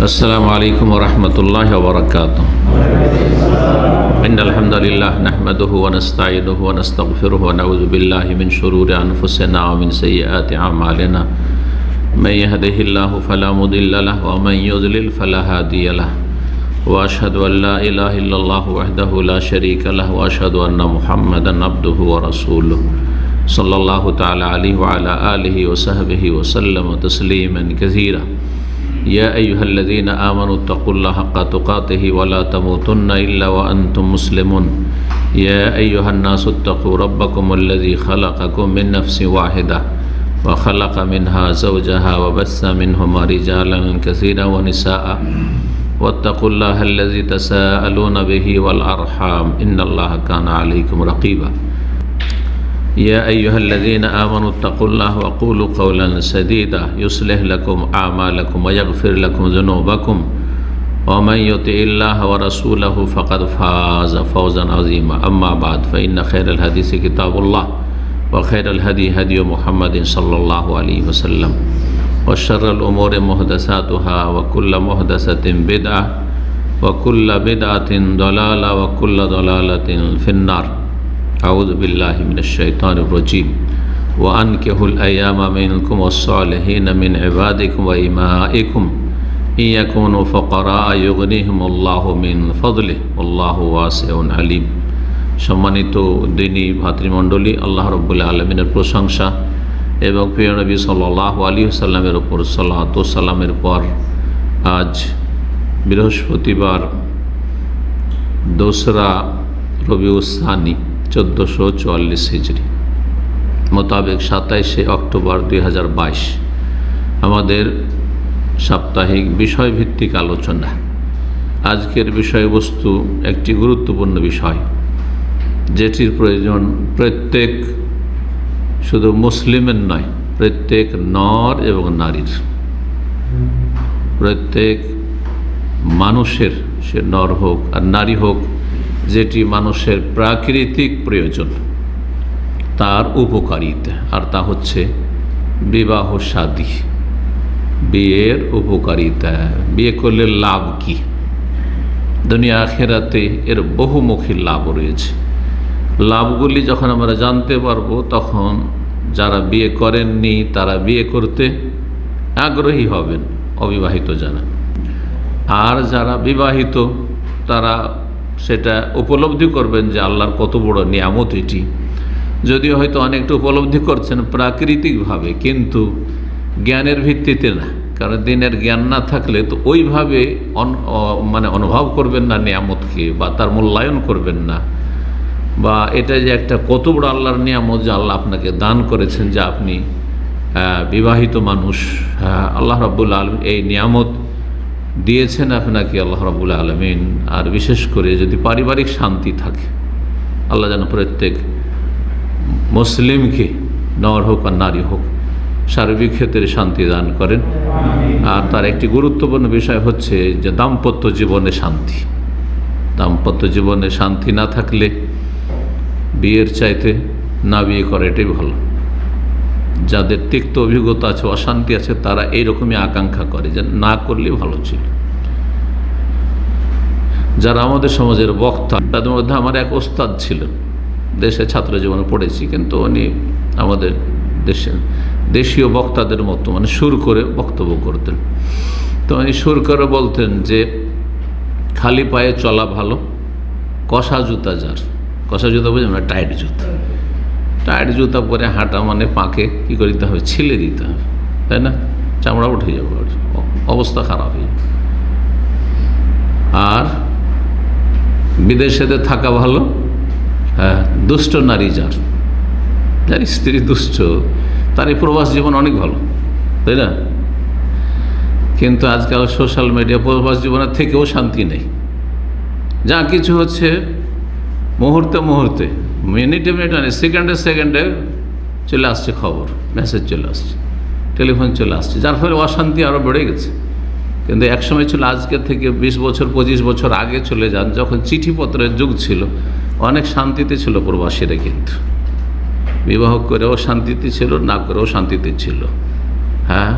السلام عليكم ورحمة الله وبركاته. إن الحمد لله نحمده ونستعينه ونستغفره ونعوذ بالله من شرور أنفسنا ومن سيئات أعمالنا. من يهده الله فلا مضل له ومن يضلل فلا هادي له. وأشهد أن لا إله إلا الله وحده لا شريك له وأشهد أن محمدا عبده ورسوله صلى الله تعالى عليه وعلى آله وصحبه وسلم تسليما كثيرا. يا أيها الذين آمنوا اتقوا الله حق تقاته ولا تموتن إلا وأنتم مسلمون. يا أيها الناس اتقوا ربكم الذي خلقكم من نفس واحدة وخلق منها زوجها وبث منهما رجالا كثيرا ونساء واتقوا الله الذي تساءلون به والأرحام إن الله كان عليكم رقيبا. يا أيها الذين آمنوا اتقوا الله وقولوا قولا سديدا يصلح لكم أعمالكم ويغفر لكم ذنوبكم ومن يطع الله ورسوله فقد فاز فوزا عظيما. أما بعد فإن خير الحديث كتاب الله وخير الهدي هدي محمد صلى الله عليه وسلم وشر الأمور محدثاتها وكل محدثة بدعة وكل بدعة ضلالة وكل ضلالة في النار. أعوذ بالله من الشيطان الرجيم. وأنكحوا الأيام منكم والصالحين من عبادكم وإمائكم إن يكونوا فقراء يغنيهم الله من فضله والله واسع عليم. সম্মানিত দিনী ভাতৃমণ্ডলী, আল্লাহ রাব্বুল আলামিনের প্রশংসা এবং প্রিয় নবী সাল্লাল্লাহু আলাইহি ওয়াসাল্লামের উপর সালাত ও সালামের পর আজ বৃহস্পতিবার 2রা রবিউল সানি 1444 হিজরি মোতাবেক 27শে অক্টোবর 2022 আমাদের সাপ্তাহিক বিষয়ভিত্তিক আলোচনা। আজকের বিষয়বস্তু একটি গুরুত্বপূর্ণ বিষয়, যেটির প্রয়োজন প্রত্যেক শুধু মুসলিমের নয়, প্রত্যেক নর এবং নারীর, প্রত্যেক মানুষের, সে নর হোক আর নারী হোক, যেটি মানুষের প্রাকৃতিক প্রয়োজন, তার উপকারিতা, আর তা হচ্ছে বিবাহ শাদী, বিয়ের উপকারিতা। বিয়ে করলে লাভ কি? দুনিয়া আখিরাতে এর বহুমুখী লাভ রয়েছে। লাভগুলি যখন আমরা জানতে পারবো, তখন যারা বিয়ে করেননি তারা বিয়ে করতে আগ্রহী হবেন, অবিবাহিত যারা। আর যারা বিবাহিত তারা সেটা উপলব্ধি করবেন যে আল্লাহর কত বড় নিয়ামত এটি। যদিও হয়তো অনেকটা উপলব্ধি করছেন প্রাকৃতিকভাবে, কিন্তু জ্ঞানের ভিত্তিতে না। কারণ দিনের জ্ঞান না থাকলে তো ওইভাবে অনুভব করবেন না নিয়ামতকে, বা তার মূল্যায়ন করবেন না, বা এটা যে একটা কত বড় আল্লাহর নিয়ামত যে আল্লাহ আপনাকে দান করেছেন, যে আপনি বিবাহিত মানুষ, আল্লাহ রাব্বুল আলামিন এই নিয়ামত দিয়েছেন আপনাকে, আল্লাহ রাব্বুল আলামিন। আর বিশেষ করে যদি পারিবারিক শান্তি থাকে, আল্লাহ যেন প্রত্যেক মুসলিমকে, নর হোক আর নারী হোক, সার্বিক ক্ষেত্রে শান্তি দান করেন। আর তার একটি গুরুত্বপূর্ণ বিষয় হচ্ছে যে দাম্পত্য জীবনে শান্তি। দাম্পত্য জীবনে শান্তি না থাকলে বিয়ের চাইতে না বিয়ে করা এটাই ভালো। যাদের তিক্ত অভিজ্ঞতা আছে, অশান্তি আছে, তারা এইরকমই আকাঙ্ক্ষা করে যে না করলেই ভালো ছিল। যারা আমাদের সমাজের বক্তা, তাদের মধ্যে আমার এক ওস্তাদ ছিলেন, দেশে ছাত্র জীবনে পড়েছি, কিন্তু উনি আমাদের দেশীয় বক্তাদের মতো সুর করে বক্তব্য করতেন। তো উনি সুর করে বলতেন যে খালি পায়ে চলা ভালো, কষা জুতা যার। কষা জুতা বুঝে না, টাইট জুতা। টাইট জুতা পরে হাঁটা মানে পাকে কী করে দিতে হবে, ছিলে দিতে হবে, তাই না? চামড়া উঠে যাবে, অবস্থা খারাপ হয়ে যাবে। আর বিদেশেতে থাকা ভালো, হ্যাঁ, দুষ্ট নারী যার স্ত্রী দুষ্ট, তার এই প্রবাস জীবন অনেক ভালো, তাই না? কিন্তু আজকাল সোশ্যাল মিডিয়া প্রবাস জীবনের থেকেও শান্তি নেই। যা কিছু হচ্ছে মুহূর্তে মুহূর্তে, মিনিটে মিনিটে, সেকেন্ডে সেকেন্ডে চলে আসছে খবর, মেসেজ চলে আসছে, টেলিফোন চলে আসছে, যার ফলে অশান্তি আরও বেড়ে গেছে। কিন্তু একসময় ছিল, আজকে থেকে 20 বছর 25 বছর আগে চলে যান, যখন চিঠিপত্রের যুগ ছিল, অনেক শান্তিতে ছিল প্রবাসীরা। কিন্তু বিবাহ করেও শান্তিতে ছিল, না করেও শান্তিতে ছিল। হ্যাঁ,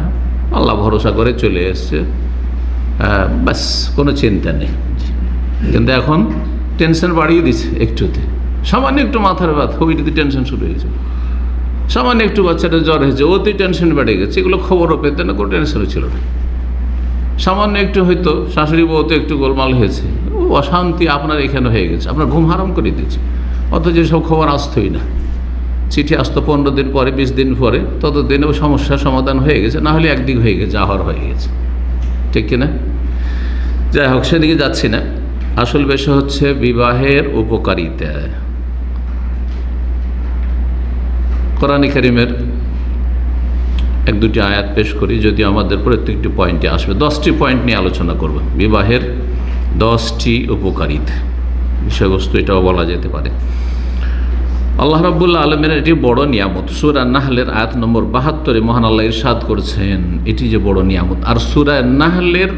আল্লাহ ভরসা করে চলে এসছে, ব্যাস কোনো চিন্তা নেই। কিন্তু এখন টেনশন বাড়িয়ে দিচ্ছে একটুতে, সামান্য একটু মাথার ব্যথা ওইটাতে টেনশন শুরু হয়েছে, সামান্য একটু বাচ্চাটা জ্বর হয়েছে ওতেই টেনশন বেড়ে গেছে, এগুলো খবরও পেতে না, কোনো টেনশনও ছিল না। সামান্য একটু হয়তো শাশুড়ি বউতে একটু গোলমাল হয়েছে, অশান্তি আপনার এখানে হয়ে গেছে, আপনার ঘুম হারাম করে দিয়েছে, অথচ সব খবর আসতোই না। চিঠি আসতো 15 দিন পরে, 20 দিন পরে, ততদিনেও সমস্যার সমাধান হয়ে গেছে, না হলে একদিক হয়ে গেছে, আহার হয়ে গেছে, ঠিক কিনা? যাই হোক, সেদিকে যাচ্ছি না। আসল বিষয় হচ্ছে বিবাহের উপকারিতা। কোরআন কারীমের 1-2টি আয়াত পেশ করি, যদি আমাদের প্রত্যেকটি পয়েন্টে আসবে। 10টি পয়েন্ট নিয়ে আলোচনা করব, বিবাহের 10টি উপকারিতা, বিষয়বস্তু এটাও বলা যেতে পারে। আল্লাহ রাব্বুল আলামিনের এটি বড় নিয়ামত। সূরা নাহলের আয়াত নম্বর 72-এ মহান আল্লাহ ইরশাদ করছেন এটি যে বড় নিয়ামত। আর সূরা নাহলের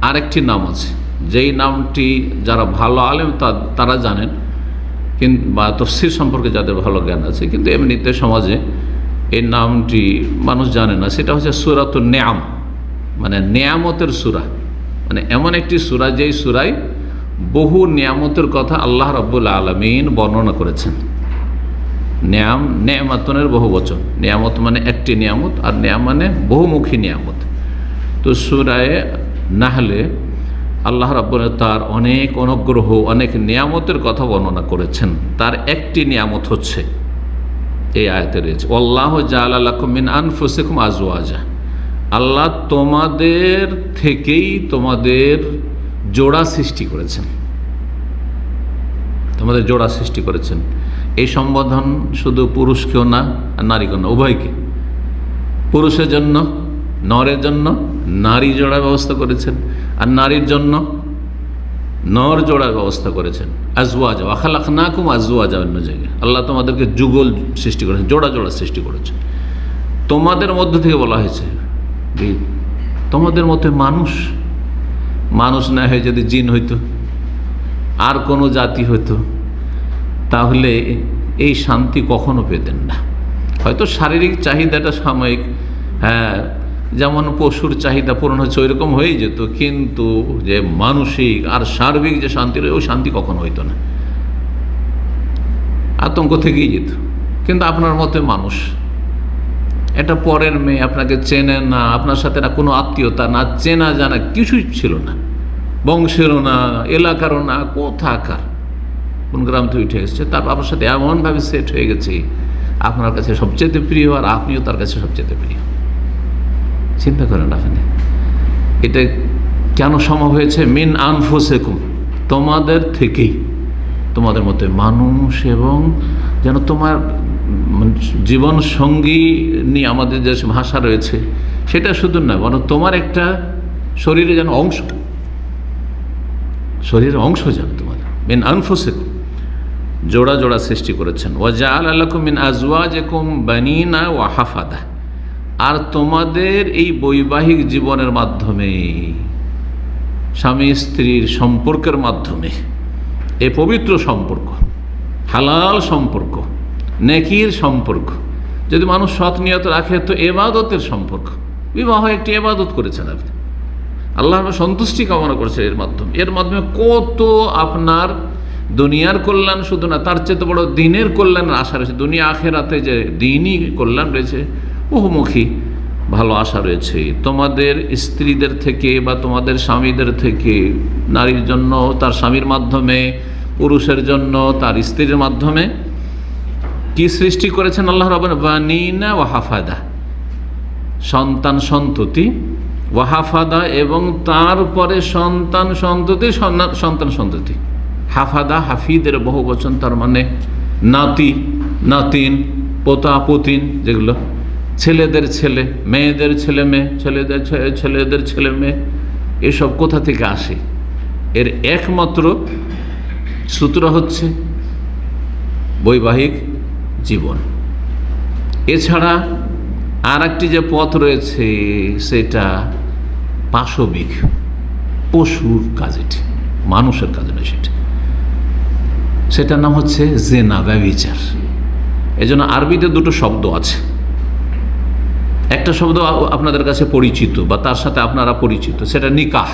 আরেকটি নাম আছে, যেই নামটি যারা ভালো আলেম তারা জানেন, কিন্তু বা তাফসীর সম্পর্কে যাদের ভালো জ্ঞান আছে, কিন্তু এমনিতে সমাজে এই নামটি মানুষ জানে না। সেটা হচ্ছে সূরাতুন নিআম, মানে নিয়ামতের সূরা, মানে এমন একটি সূরা যেই সূরায় বহু নিয়ামতের কথা আল্লাহ রাব্বুল আলামিন বর্ণনা করেছেন। নিয়াম, নেয়ামাতনের বহু বচন। নিয়ামত মানে একটি নিয়ামত, আর নিয়াম মানে বহুমুখী নিয়ামত। তো সূরায়ে নাহলে আল্লাহ রাব্বুল তার অনেক অনুগ্রহ, অনেক নিয়ামতের কথা বর্ণনা করেছেন। তার একটি নিয়ামত হচ্ছে এই আয়াতে রয়েছে, আল্লাহু জাআলা লাকুম মিন আনফুসিকুম আজওয়াজা, আল্লাহ তোমাদের থেকেই তোমাদের জোড়া সৃষ্টি করেছেন, তোমাদের জোড়া সৃষ্টি করেছেন। এই সম্বোধন শুধু পুরুষকেও না আর নারীকেও না, উভয়কে। পুরুষের জন্য, নরের জন্য নারী জোড়ার ব্যবস্থা করেছেন, আর নারীর জন্য নর জোড়ার ব্যবস্থা করেছেন। আজওয়াজা ওয়া খালাকনাকুম আজওয়াজা, অন্য জায়গায় আল্লাহ তোমাদেরকে যুগল সৃষ্টি করেছেন, জোড়া জোড়া সৃষ্টি করেছেন। তোমাদের মধ্য থেকে বলা হয়েছে তোমাদের মধ্যে মানুষ, মানুষ না হয়ে যদি জিন হইতো, আর কোনো জাতি হইতো, তাহলে এই শান্তি কখনো পেতেন না। হয়তো শারীরিক চাহিদাটা সাময়িক, হ্যাঁ, যেমন পশুর চাহিদা পূরণ হচ্ছে ওইরকম হয়েই যেত, কিন্তু যে মানসিক আর সার্বিক যে শান্তি রয়েছে ওই শান্তি কখনো হইতো না, আতঙ্ক থেকেই যেত। কিন্তু আপনার মতে মানুষ, এটা পরের মেয়ে, আপনাকে চেনে না, আপনার সাথে না কোনো আত্মীয়তা, না চেনা জানা কিছুই ছিল না, বংশেরও না, এলাকারও না, কোথাকার কোন গ্রাম থেকে উঠে এসেছে, তার বাবার সাথে এমনভাবে সেট হয়ে গেছে, আপনার কাছে সবচেয়ে প্রিয়, আর আপনিও তার কাছে সবচেয়ে প্রিয়। চিন্তা করেন আপনি, এটা কেন সম্ভব হয়েছে? মিন আনফুসিকুম, তোমাদের থেকেই, তোমাদের মধ্যে মানুষ, এবং যেন তোমার জীবন সঙ্গী নিয়ে আমাদের যে ভাষা রয়েছে সেটা শুধু না, বরং তোমার একটা শরীরে যেন অংশ, শরীরের অংশ যেন তোমার। মিন আনফুসিকুম, জোড়া জোড়া সৃষ্টি করেছেন। ওয়া জাআলা লাকুম মিন আজওয়াজিকুম বানিনা ওয়া হাফাদা, আর তোমাদের এই বৈবাহিক জীবনের মাধ্যমে, স্বামী স্ত্রীর সম্পর্কের মাধ্যমে, এ পবিত্র সম্পর্ক, হালাল সম্পর্ক, নেকির সম্পর্ক, যদি মানুষ সৎ নিয়ত রাখে তো ইবাদতের সম্পর্ক। বিবাহ একটি ইবাদত করেছেন আপনি, আল্লাহর সন্তুষ্টি কামনা করেছে এর মাধ্যমে কত আপনার দুনিয়ার কল্যাণ শুধু না, তার চেয়ে বড় দিনের কল্যাণের আশা রয়েছে। দুনিয়া আখেরাতে যে দিনই কল্যাণ রয়েছে, বহুমুখী ভালো আশা রয়েছে। তোমাদের স্ত্রীদের থেকে বা তোমাদের স্বামীদের থেকে, নারীর জন্য তার স্বামীর মাধ্যমে, পুরুষের জন্য তার স্ত্রীর মাধ্যমে কি সৃষ্টি করেছেন আল্লাহ রাব্বুল বানিনা ওয়া হাফাদা, সন্তান সন্ততি, ওয়া হাফাদা, এবং তারপরে সন্তান সন্ততি, সন্তান সন্ততি। হাফাদা হাফিদের বহু বচন, তার মানে নাতি, নাতিন, পোতা পুতিন, যেগুলো ছেলেদের ছেলে, মেয়েদের ছেলে মেয়ে, ছেলেদের ছেলে মেয়ে, এসব কোথা থেকে আসে? এর একমাত্র সূত্র হচ্ছে বৈবাহিক জীবন। এছাড়া আর একটি যে পথ রয়েছে সেটা পাশবিক, পশুর কাজে, মানুষের কাজে নয়, সেটার নাম হচ্ছে জেনা, ব্যভিচার। এজন্য আরবিতে দুটো শব্দ আছে, একটা শব্দ আপনাদের কাছে পরিচিত বা তার সাথে আপনারা পরিচিত, সেটা নিকাহ,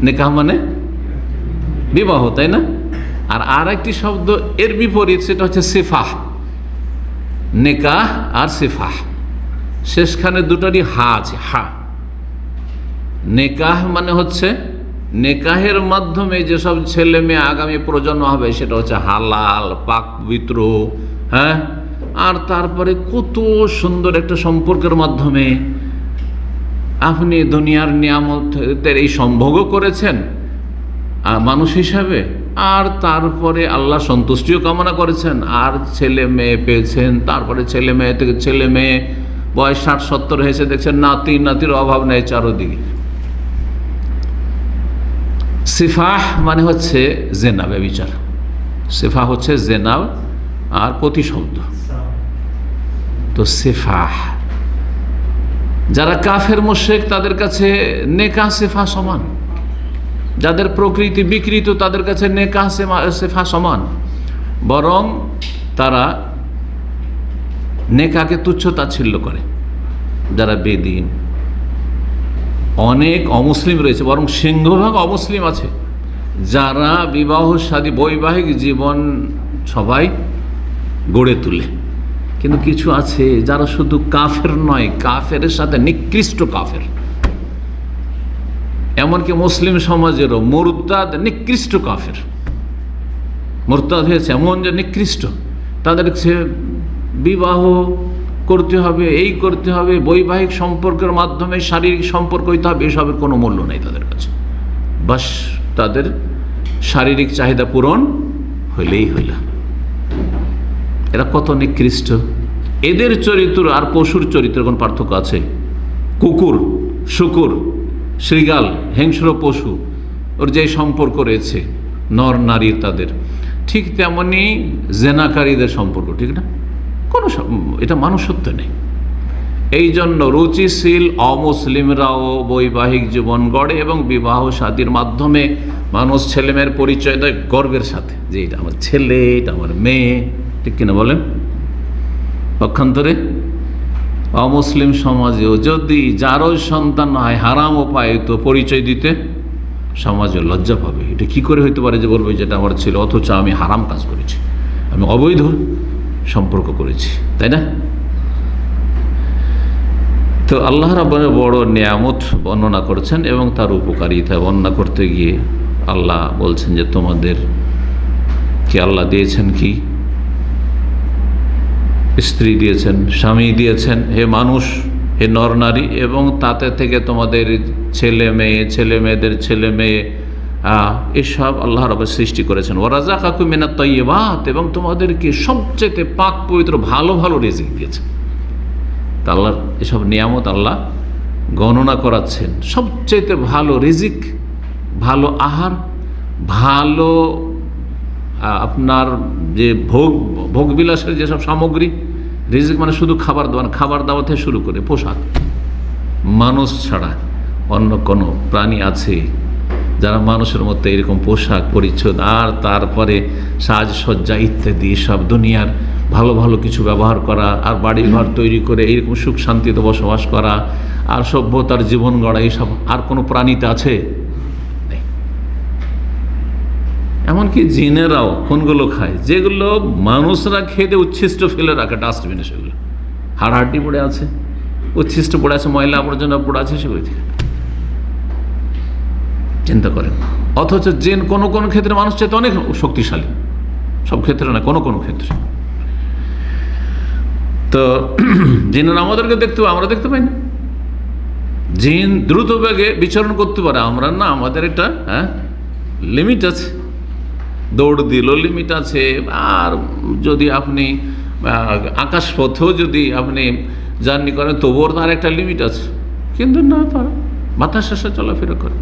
নেকাহ মানে বিবাহ, তাই না? আর একটি শব্দ এর বিপরীত, সেটা হচ্ছে সিফাহ। নেকাহ আর সিফাহ, শেষখানে দুটারই হা আছে, হা। নেকাহ মানে হচ্ছে নেকাহের মাধ্যমে যেসব ছেলে মেয়ে আগামী প্রজন্ম হবে সেটা হচ্ছে হালাল, পাক পবিত্র, হ্যাঁ। আর তারপরে কত সুন্দর একটা সম্পর্কের মাধ্যমে আপনি দুনিয়ার নিয়ামতের এই সম্ভোগও করেছেন মানুষ হিসাবে, আর তারপরে আল্লাহ সন্তুষ্টিও কামনা করেছেন, আর ছেলে মেয়ে পেয়েছেন। তারপরে ছেলে মেয়ে থেকে ছেলে মেয়ে বয়স 60-70 হয়েছে, দেখছেন নাতির অভাব নেই চারোদিকে। সিফাহ মানে হচ্ছে জেনা, ব্যভিচার। সিফাহ হচ্ছে জেনা আর প্রতিশব্দ। তো সিফাহ যারা কাফের মুশরিক তাদের কাছে নেকাহ সিফাহ সমান, যাদের প্রকৃতি বিকৃত তাদের কাছে নেকাহ সিফাহ সমান, বরং তারা নেকাহকে তুচ্ছ তাচ্ছিল্য করে। যারা বেদিন, অনেক অমুসলিম রয়েছে, বরং সিংহভাগ অমুসলিম আছে যারা বিবাহ শাদী বৈবাহিক জীবন সবাই গড়ে তোলে। কিন্তু কিছু আছে যারা শুধু কাফের নয়, কাফের সাথে নিকৃষ্ট কাফের। এমনকি মুসলিম সমাজেরও মুরতাদ নিকৃষ্ট কাফের, মুরতাদ হয়েছে এমন যে নিকৃষ্ট। তাদের বিবাহ করতে হবে, এই করতে হবে, বৈবাহিক সম্পর্কের মাধ্যমে শারীরিক সম্পর্ক হইতে হবে, এসবের কোনো মূল্য নেই তাদের কাছে। বাস তাদের শারীরিক চাহিদা পূরণ হইলেই হইল। এরা কত নিকৃষ্ট! এদের চরিত্র আর পশুর চরিত্রের কোন পার্থক্য আছে? কুকুর, শুকুর, শৃগাল, হিংস্র পশু, ওর যে সম্পর্ক রয়েছে নর নারীর, তাদের ঠিক তেমনি জেনাকারীদের সম্পর্ক, ঠিক না? কোনো এটা মানুষত্ব নেই। এই জন্য রুচিশীল অমুসলিমরাও বৈবাহিক জীবন গড়ে এবং বিবাহ শাদীর মাধ্যমে মানুষ ছেলেমেয়ের পরিচয় দেয় গর্বের সাথে, যে এটা আমার ছেলে, এটা আমার মেয়ে, ঠিক কিনা বলেন? পক্ষান্তরে অমুসলিম সমাজেও যদি যারও সন্তান হয় হারাম উপায়ে, তো পরিচয় দিতে সমাজে লজ্জা পাবে। এটা কি করে হইতে পারে যে বলবে যেটা আমার ছেলে, অথচ আমি হারাম কাজ করেছি, আমি অবৈধ সম্পর্ক করেছি, তাই না? তো আল্লাহ রাব্বুল বড় নিয়ামত বর্ণনা করেছেন এবং তার উপকারিতা বর্ণনা করতে গিয়ে আল্লাহ বলছেন যে তোমাদের কি আল্লাহ দিয়েছেন, কি স্ত্রী দিয়েছেন, স্বামী দিয়েছেন, হে মানুষ, হে নর নারী, এবং তাতে থেকে তোমাদের ছেলে মেয়ে, ছেলে মেয়েদের ছেলে মেয়ে, এসব আল্লাহ রাব্বুল সৃষ্টি করেছেন। ওয়ারাযাকাকুম মিনাত তাইয়্যিবাত, এবং তোমাদেরকে সবচেয়ে পাক পবিত্র ভালো ভালো রিজিক দিয়েছেন। তা আল্লাহর এসব নিয়ামত আল্লাহ গণনা করাচ্ছেন। সবচেয়ে ভালো রিজিক, ভালো আহার, ভালো আপনার যে ভোগ বিলাসের যেসব সামগ্রী, রিজিক মানে শুধু খাবার দাওয়া থেকে শুরু করে পোশাক। মানুষ ছাড়া অন্য কোনো প্রাণী আছে যারা মানুষের মধ্যে এরকম পোশাক পরিচ্ছদ, আর তারপরে সাজসজ্জা ইত্যাদি সব দুনিয়ার ভালো ভালো কিছু ব্যবহার করা, আর বাড়ি ঘর তৈরি করে এইরকম সুখ শান্তিতে বসবাস করা, আর সভ্যতার জীবন গড়া, এইসব আর কোনো প্রাণীতে আছে? এমনকি জিনেরাও কোনগুলো খায়, যেগুলো মানুষরা খেতে উচ্ছিষ্ট ফেলে রাখে ডাস্টবিনে, সেগুলো হাড়হাড্ডি পড়ে আছে, উচ্ছিষ্ট পড়ে আছে, ময়লা আবর্জনা পড়ে আছে, সেগুলো থেকে চিন্তা করেন। অথচ জিন কোনো কোনো ক্ষেত্রে মানুষ চাইতে অনেক শক্তিশালী, সব ক্ষেত্রে না, কোনো কোনো ক্ষেত্রে। তো জিনেরা আমাদেরকে দেখতে পাই, আমরা দেখতে পাই না। জিন দ্রুত বেগে বিচরণ করতে পারে, আমরা না, আমাদের একটা লিমিট আছে, দৌড় দিল লিমিট আছে। আর যদি আপনি আকাশপথেও যদি আপনি জার্নি করেন তবুও তার একটা লিমিট আছে, কিন্তু না, তারা বাতাস শেষে চলাফেরা করে।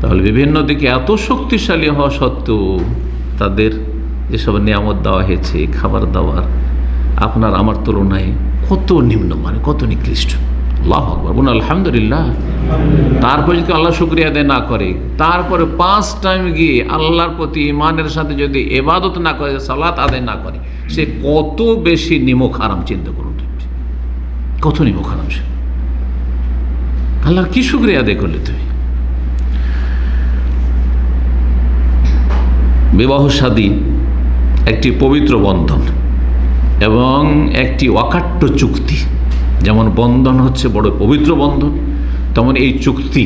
তাহলে বিভিন্ন দিকে এত শক্তিশালী হওয়া সত্ত্বেও তাদের যেসব নিয়ামত দেওয়া হয়েছে, খাবার দাবার আপনার আমার তুলনায় কত নিম্নমানের, কত নিকৃষ্ট। আল্লাহু আকবার, বলুন আলহামদুলিল্লাহ। তারপর যদি আল্লাহ শুকরিয়া আদায় না করে, তারপরে 5 টাইম গিয়ে আল্লাহর প্রতি ইমানের সাথে যদি ইবাদত না করে, সালাত আদায় না করে, সে কত বেশি নিমক হারাম। চিন্তা করুন কত নিমক হারাম সে। আল্লাহর কি শুকরিয়া আদায় করলে তুমি? বিবাহ শাদী একটি পবিত্র বন্ধন এবং একটি অকাট্য চুক্তি। যেমন বন্ধন হচ্ছে বড় পবিত্র বন্ধন, তেমন এই চুক্তি,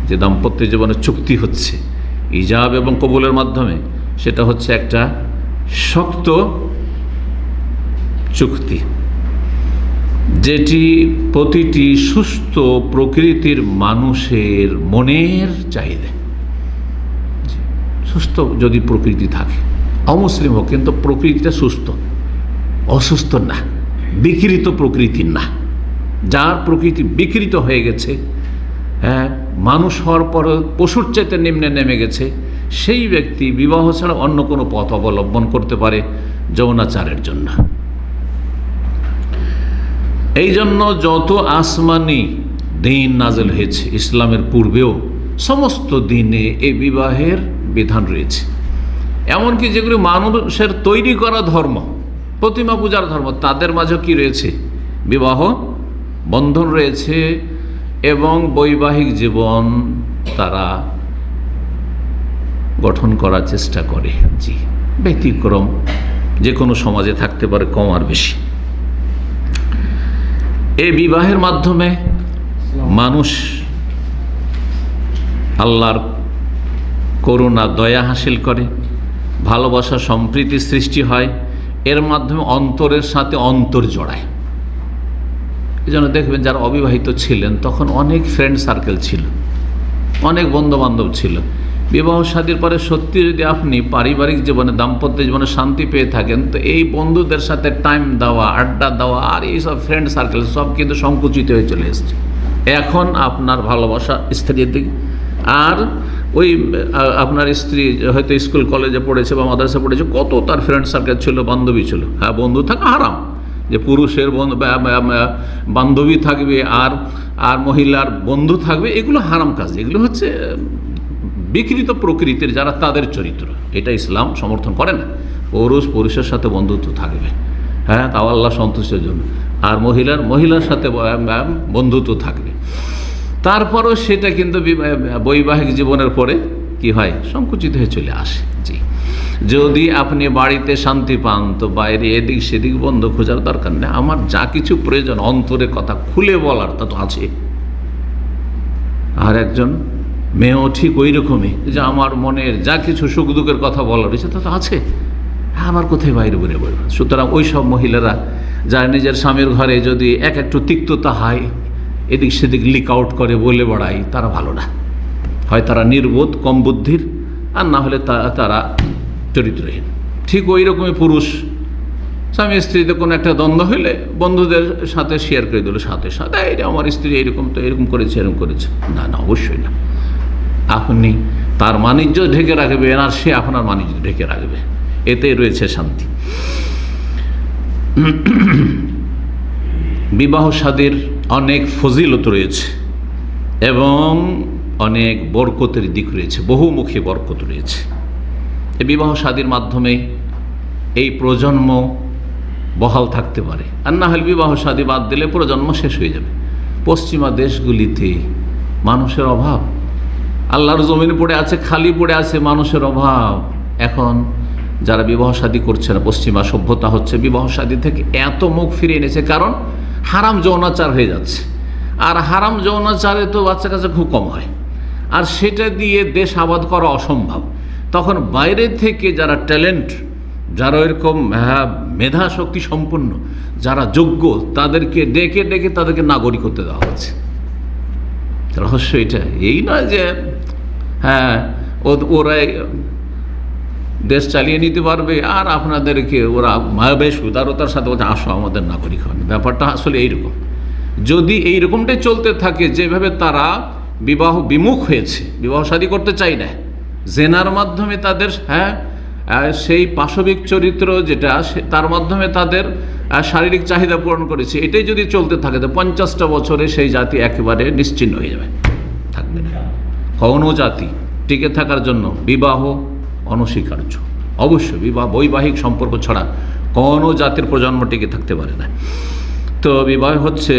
যে দাম্পত্য জীবনের চুক্তি হচ্ছে ইজাব এবং কবুলের মাধ্যমে, সেটা হচ্ছে একটা শক্ত চুক্তি, যেটি প্রতিটি সুস্থ প্রকৃতির মানুষের মনের চাহিদা। সুস্থ যদি প্রকৃতি থাকে, অমুসলিম হোক কিন্তু প্রকৃতিটা সুস্থ, অসুস্থ না, বিকৃত প্রকৃতির না। যার প্রকৃতি বিকৃত হয়ে গেছে, হ্যাঁ, মানুষ হওয়ার পর পশুর চাইতে নিম্নে নেমে গেছে, সেই ব্যক্তি বিবাহ ছাড়া অন্য কোনো পথ অবলম্বন করতে পারে যৌনাচারের জন্য। এই জন্য যত আসমানি দিন নাজেল হয়েছে ইসলামের পূর্বেও, সমস্ত দিনে এই বিবাহের বিধান রয়েছে। এমনকি যেগুলি মানুষের তৈরি করা ধর্ম, প্রতিমা পূজার ধর্ম, তাদের মাঝেও কি রয়েছে? বিবাহ বন্ধন রয়েছে এবং বৈবাহিক জীবন তারা গঠন করার চেষ্টা করে। জি, ব্যতিক্রম যে কোনো সমাজে থাকতে পারে, কম আর বেশি। এই বিবাহের মাধ্যমে মানুষ আল্লাহর করুণা দয়া হাসিল করে, ভালোবাসা সম্প্রীতি সৃষ্টি হয়, এর মাধ্যমে অন্তরের সাথে অন্তর জড়ায়। এই জন্য দেখবেন যারা অবিবাহিত ছিলেন তখন অনেক ফ্রেন্ড সার্কেল ছিল, অনেক বন্ধুবান্ধব ছিল। বিবাহ শাদীর পরে সত্যি যদি আপনি পারিবারিক জীবনে, দাম্পত্য জীবনে শান্তি পেয়ে থাকেন, তো এই বন্ধুদের সাথে টাইম দেওয়া, আড্ডা দেওয়া আর এইসব ফ্রেন্ড সার্কেল সব কিন্তু সংকুচিত হয়ে চলে এসছে। এখন আপনার ভালোবাসা স্ত্রীর দিকে, আর ওই আপনার স্ত্রী হয়তো স্কুল কলেজে পড়েছে বা মাদ্রাসা পড়েছে, কত তার ফ্রেন্ড সার্কেল ছিল, বান্ধবী ছিল। হ্যাঁ, বন্ধু থাকা হারাম, যে পুরুষের বান্ধবী থাকবে আর মহিলার বন্ধু থাকবে, এগুলো হারাম কাজ, এগুলো হচ্ছে বিকৃত প্রকৃতির যারা, তাদের চরিত্র। এটা ইসলাম সমর্থন করে না। পুরুষের সাথে বন্ধুত্ব থাকবে, হ্যাঁ, তাও আল্লাহ সন্তুষ্টের জন্য, আর মহিলার সাথে বন্ধুত্ব থাকবে। তারপরও সেটা কিন্তু বৈবাহিক জীবনের পরে কি হয়? সংকুচিত হয়ে চলে আসে। জি, যদি আপনি বাড়িতে শান্তি পান তো বাইরে এদিক সেদিক বন্ধ খোঁজার দরকার নেই। আমার যা কিছু প্রয়োজন অন্তরের কথা খুলে বলার তা তো আছে। আর একজন মেয়েও ঠিক ওই রকমই, যে আমার মনের যা কিছু সুখ দুঃখের কথা বলার রয়েছে তা তো আছে, আমার কোথায় বাইরে বেরে বলবো। সুতরাং ওই সব মহিলারা যারা নিজের স্বামীর ঘরে যদি একটু তিক্ততা হয়, এদিক সেদিক লিক আউট করে বলে বেড়ায়, তারা ভালো না। হয় তারা নির্বোধ, কম বুদ্ধির, আর না হলে তারা চরিত্রহীন। ঠিক ওই রকমই পুরুষ স্বামী স্ত্রীতে কোনো একটা দ্বন্দ্ব হলে বন্ধুদের সাথে শেয়ার করে দিল, সাথে সাথে এটা আমার স্ত্রী এরকম, তো এরকম করেছে, এরকম করেছে। না না, অবশ্যই না। আপনি তার বাণিজ্য ঢেকে রাখবেন আর সে আপনার বাণিজ্য ঢেকে রাখবে, এতে রয়েছে শান্তি। বিবাহ শাদীর অনেক ফজিলত রয়েছে এবং অনেক বরকতের দিক রয়েছে, বহুমুখী বরকত রয়েছে। এই বিবাহ শাদীর মাধ্যমে এই প্রজন্ম বহাল থাকতে পারে, আর না হলে বিবাহ শাদী বাদ দিলে প্রজন্ম শেষ হয়ে যাবে। পশ্চিমা দেশগুলিতে মানুষের অভাব, আল্লাহর জমিনে পড়ে আছে, খালি পড়ে আছে, মানুষের অভাব। এখন যারা বিবাহ শাদী করছে না, পশ্চিমা সভ্যতা হচ্ছে বিবাহ শাদী থেকে এত মুখ ফিরিয়ে এনেছে, কারণ হারাম যৌনাচার হয়ে যাচ্ছে। আর হারাম যৌনাচারে তো বাচ্চা কাচ্চা খুব কম হয়, আর সেটা দিয়ে দেশ আবাদ করা অসম্ভব। তখন বাইরে থেকে যারা ট্যালেন্ট, যারা এরকম মেধা শক্তি সম্পন্ন, যারা যোগ্য, তাদেরকে ডেকে ডেকে তাদেরকে নাগরিকত্ব দেওয়া হচ্ছে। রহস্য এটা এই নয় যে হ্যাঁ ওরাই দেশ চালিয়ে নিতে পারবে আর আপনাদেরকে ওরা বেশ উদারতার সাথে বলছে আসো আমাদের নাগরিক হন। ব্যাপারটা আসলে এইরকম। যদি এইরকমটাই চলতে থাকে, যেভাবে তারা বিবাহ বিমুখ হয়েছে, বিবাহ শাদী করতে চাই না, জেনার মাধ্যমে তাদের সেই পাশবিক চরিত্র যেটা, তার মাধ্যমে তাদের শারীরিক চাহিদা পূরণ করেছে, এটাই যদি চলতে থাকে তো 50টা বছরে সেই জাতি একেবারে নিশ্চিহ্ন হয়ে যাবে, থাকবে না। কোনো জাতি টিকে থাকার জন্য বিবাহ অনস্বীকার্য। অবশ্যই বৈবাহিক সম্পর্ক ছাড়া কোনো জাতির প্রজন্ম টিকে থাকতে পারে না। তো বিবাহ হচ্ছে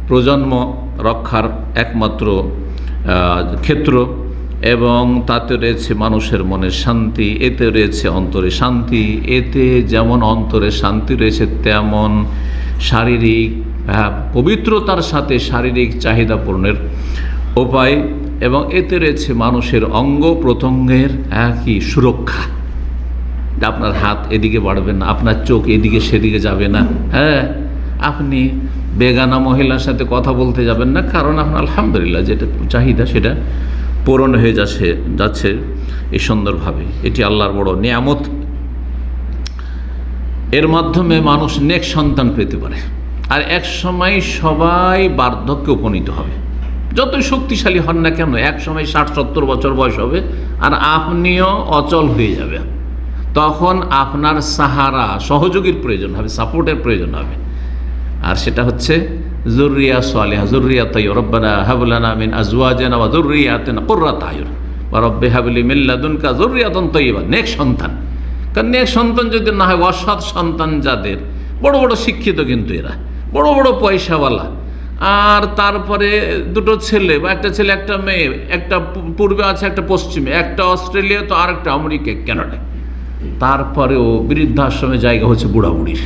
প্রজন্ম রক্ষার একমাত্র ক্ষেত্র এবং তাতে রয়েছে মানুষের মনের শান্তি, এতে রয়েছে অন্তরে শান্তি। এতে যেমন অন্তরে শান্তি রয়েছে, তেমন শারীরিক পবিত্রতার সাথে শারীরিক চাহিদা পূরণের উপায়, এবং এতে রয়েছে মানুষের অঙ্গ প্রত্যঙ্গের কি সুরক্ষা। আপনার হাত এদিকে বাড়বে না, আপনার চোখ এদিকে সেদিকে যাবে না, আপনি বেগানা মহিলার সাথে কথা বলতে যাবেন না, কারণ আপনার আলহামদুলিল্লাহ যেটা চাহিদা সেটা পূরণ হয়ে যাচ্ছে এই সুন্দরভাবে। এটি আল্লাহর বড় নিয়ামত। এর মাধ্যমে মানুষ নেক সন্তান পেতে পারে। আর এক সময় সবাই বার্ধক্যে উপনীত হবে, যতই শক্তিশালী হন না কেন, এক সময় 60-70 বছর বয়স হবে আর আপনিও অচল হয়ে যাবে। তখন আপনার সাহারা, সহযোগীর প্রয়োজন হবে, সাপোর্টের প্রয়োজন হবে। আর সেটা হচ্ছে যুররিয়া সালিহা, যুররিয়া তাইয়্যিবা, রব্বানা হাব লানা মিন আজওয়াজিনা ওয়া যুররিয়াতিনা কুররাতা আয়ুন ওয়া রব্বি হাব লি মিন লাদুনকা যুররিয়াতান তাইয়্যিবা। নেক সন্তান, কারণ নেক সন্তান যদি না হয়, অসৎ সন্তান যাদের, বড় বড় শিক্ষিত কিন্তু এরা, বড় বড় পয়সাওয়ালা, আর তারপরে দুটো ছেলে বা একটা ছেলে একটা মেয়ে, একটা পূর্বে আছে একটা পশ্চিমে, একটা অস্ট্রেলিয়া তো আর একটা আমেরিকা কানাডায়, তারপরেও বৃদ্ধাশ্রমে জায়গা হচ্ছে বুড়াবুড়ির।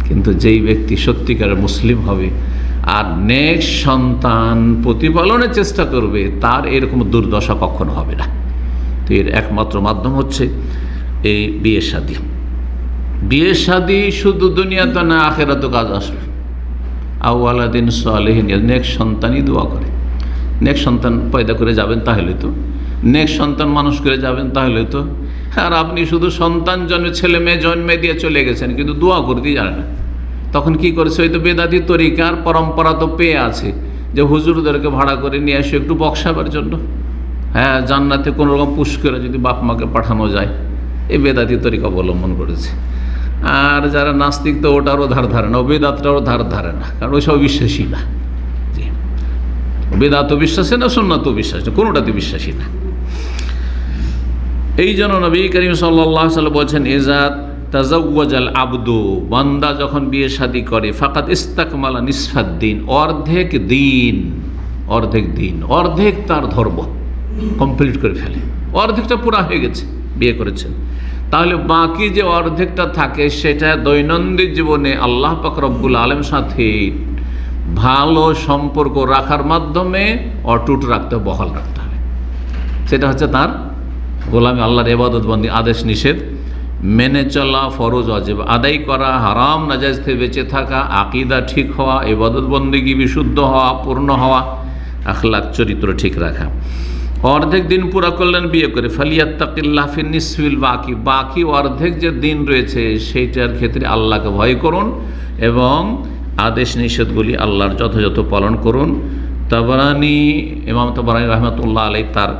কিন্তু যেই ব্যক্তি সত্যিকারের মুসলিম হবে আর নেক সন্তান প্রতিপালনের চেষ্টা করবে, তার এরকম দুর্দশা কখনো হবে না। তো এর একমাত্র মাধ্যম হচ্ছে এই বিয়ে শাদী। বিয়ে শাদী শুধু দুনিয়াতে না, আখেরাতেও কাজ আসবে। আউয়ালাদিন সালেহিন, নেক সন্তানই দোয়া করে। নেক সন্তান পয়দা করে যাবেন তাহলে তো, নেক সন্তান মানুষ করে যাবেন তাহলে তো। আর আপনি শুধু সন্তান জন্মে, ছেলে মেয়ে জন্মে দিয়ে চলে গেছেন, কিন্তু দোয়া করতেই জানেন না। তখন কি করেছে? ওই তো বেদাতি তরিকার পরম্পরা তো পেয়ে আছে যে হুজুরদেরকে ভাড়া করে নিয়ে আসে একটু বক্সাবার জন্য। জান্নাতে কোনো রকম পুশ করে যদি বাপ মাকে পাঠানো যায়, এই বেদাতি তরিকা অবলম্বন করেছে। আর যারা নাস্তিক তো ওটারও ধার ধারে না, বেদাতটারও ধার ধারে না, কারণ ওই সব বিশ্বাসী না। জি, বেদাতও বিশ্বাসী না, সুন্নাতও বিশ্বাসী না, কোনোটাতে বিশ্বাসী না। এই জন্য নবী করিম সাল্লাল্লাহু আলাইহি ওয়াসাল্লাম বলছেন, ইজা তাজাওয়াজাল আবদু, বান্দা যখন বিয়ে শাদী করে, ফাকাদ ইস্তাকমালা নিসফাদ্দিন, অর্ধেক দিন, অর্ধেক তার ধর্ম কমপ্লিট করে ফেলে, অর্ধেকটা পুরা হয়ে গেছে, বিয়ে করেছেন। তাহলে বাকি যে অর্ধেকটা থাকে, সেটা দৈনন্দিন জীবনে আল্লাহ পাক রব্বুল আলামিনের সাথে ভালো সম্পর্ক রাখার মাধ্যমে অটুট রাখতে, বহাল রাখতে হবে। সেটা হচ্ছে তার গোলামি, আল্লাহর ইবাদত বন্দি, আদেশ নিষেধ মেনে চলা, ফরজ ওয়াজিব আদায় করা, হারাম নাজায়েজ থেকে বেঁচে থাকা, আকীদা ঠিক হওয়া, ইবাদত বন্দেগী বিশুদ্ধ হওয়া, পূর্ণ হওয়া, আখলাক চরিত্র ঠিক রাখা। অর্ধেক দিন পুরা করলেন বিয়ে করে, ফালিয়াত্তাকিল্লাহ ফি নিসফিল বাকি, বাকি অর্ধেক যে দিন রয়েছে সেইটার ক্ষেত্রে আল্লাহকে ভয় করুন এবং আদেশ নিষেধগুলি আল্লাহর যথাযথ পালন করুন। তাবরানি, ইমাম তাবরানি রাহমাতুল্লাহ আলাইহি তার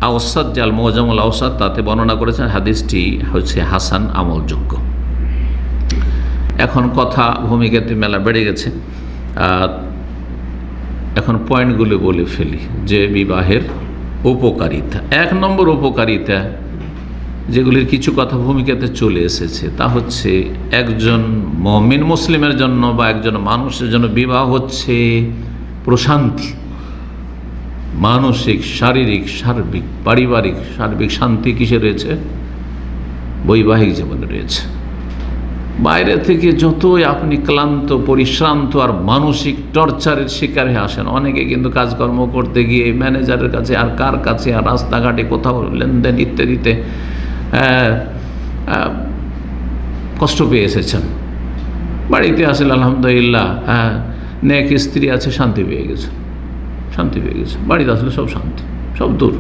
আওসাত, জাল মুজামুল আওসাত, তাতে বর্ণনা করেছেন হাদিসটি হচ্ছে হাসান, আমলযোগ্য। এখন কথা ভূমিকাতে মেলা বেড়ে গেছে, এখন পয়েন্টগুলো বলে ফেলি যে বিবাহের উপকারিতা। 1 নম্বর উপকারিতা, যেগুলির কিছু কথা ভূমিকাতে চলে এসেছে, তা হচ্ছে একজন মুমিন মুসলিমের জন্য বা একজন মানুষের জন্য বিবাহ হচ্ছে প্রশান্তি, মানসিক, শারীরিক, সার্বিক, পারিবারিক সার্বিক শান্তি কিসে রয়েছে? বৈবাহিক জীবনে রয়েছে। বাইরে থেকে যতই আপনি ক্লান্ত, পরিশ্রান্ত আর মানসিক টর্চারের শিকার হয়ে আসেন, অনেকে কিন্তু কাজকর্ম করতে গিয়ে ম্যানেজারের কাছে আর কার কাছে আর রাস্তাঘাটে কোথাও লেনদেন ইত্যাদিতে কষ্ট পেয়ে এসেছেন। বাড়িতে আসলে আলহামদুলিল্লাহ নেক স্ত্রী আছে, শান্তি পেয়ে গেছে, বাড়িতে আসলে সব শান্তি, সব দূর।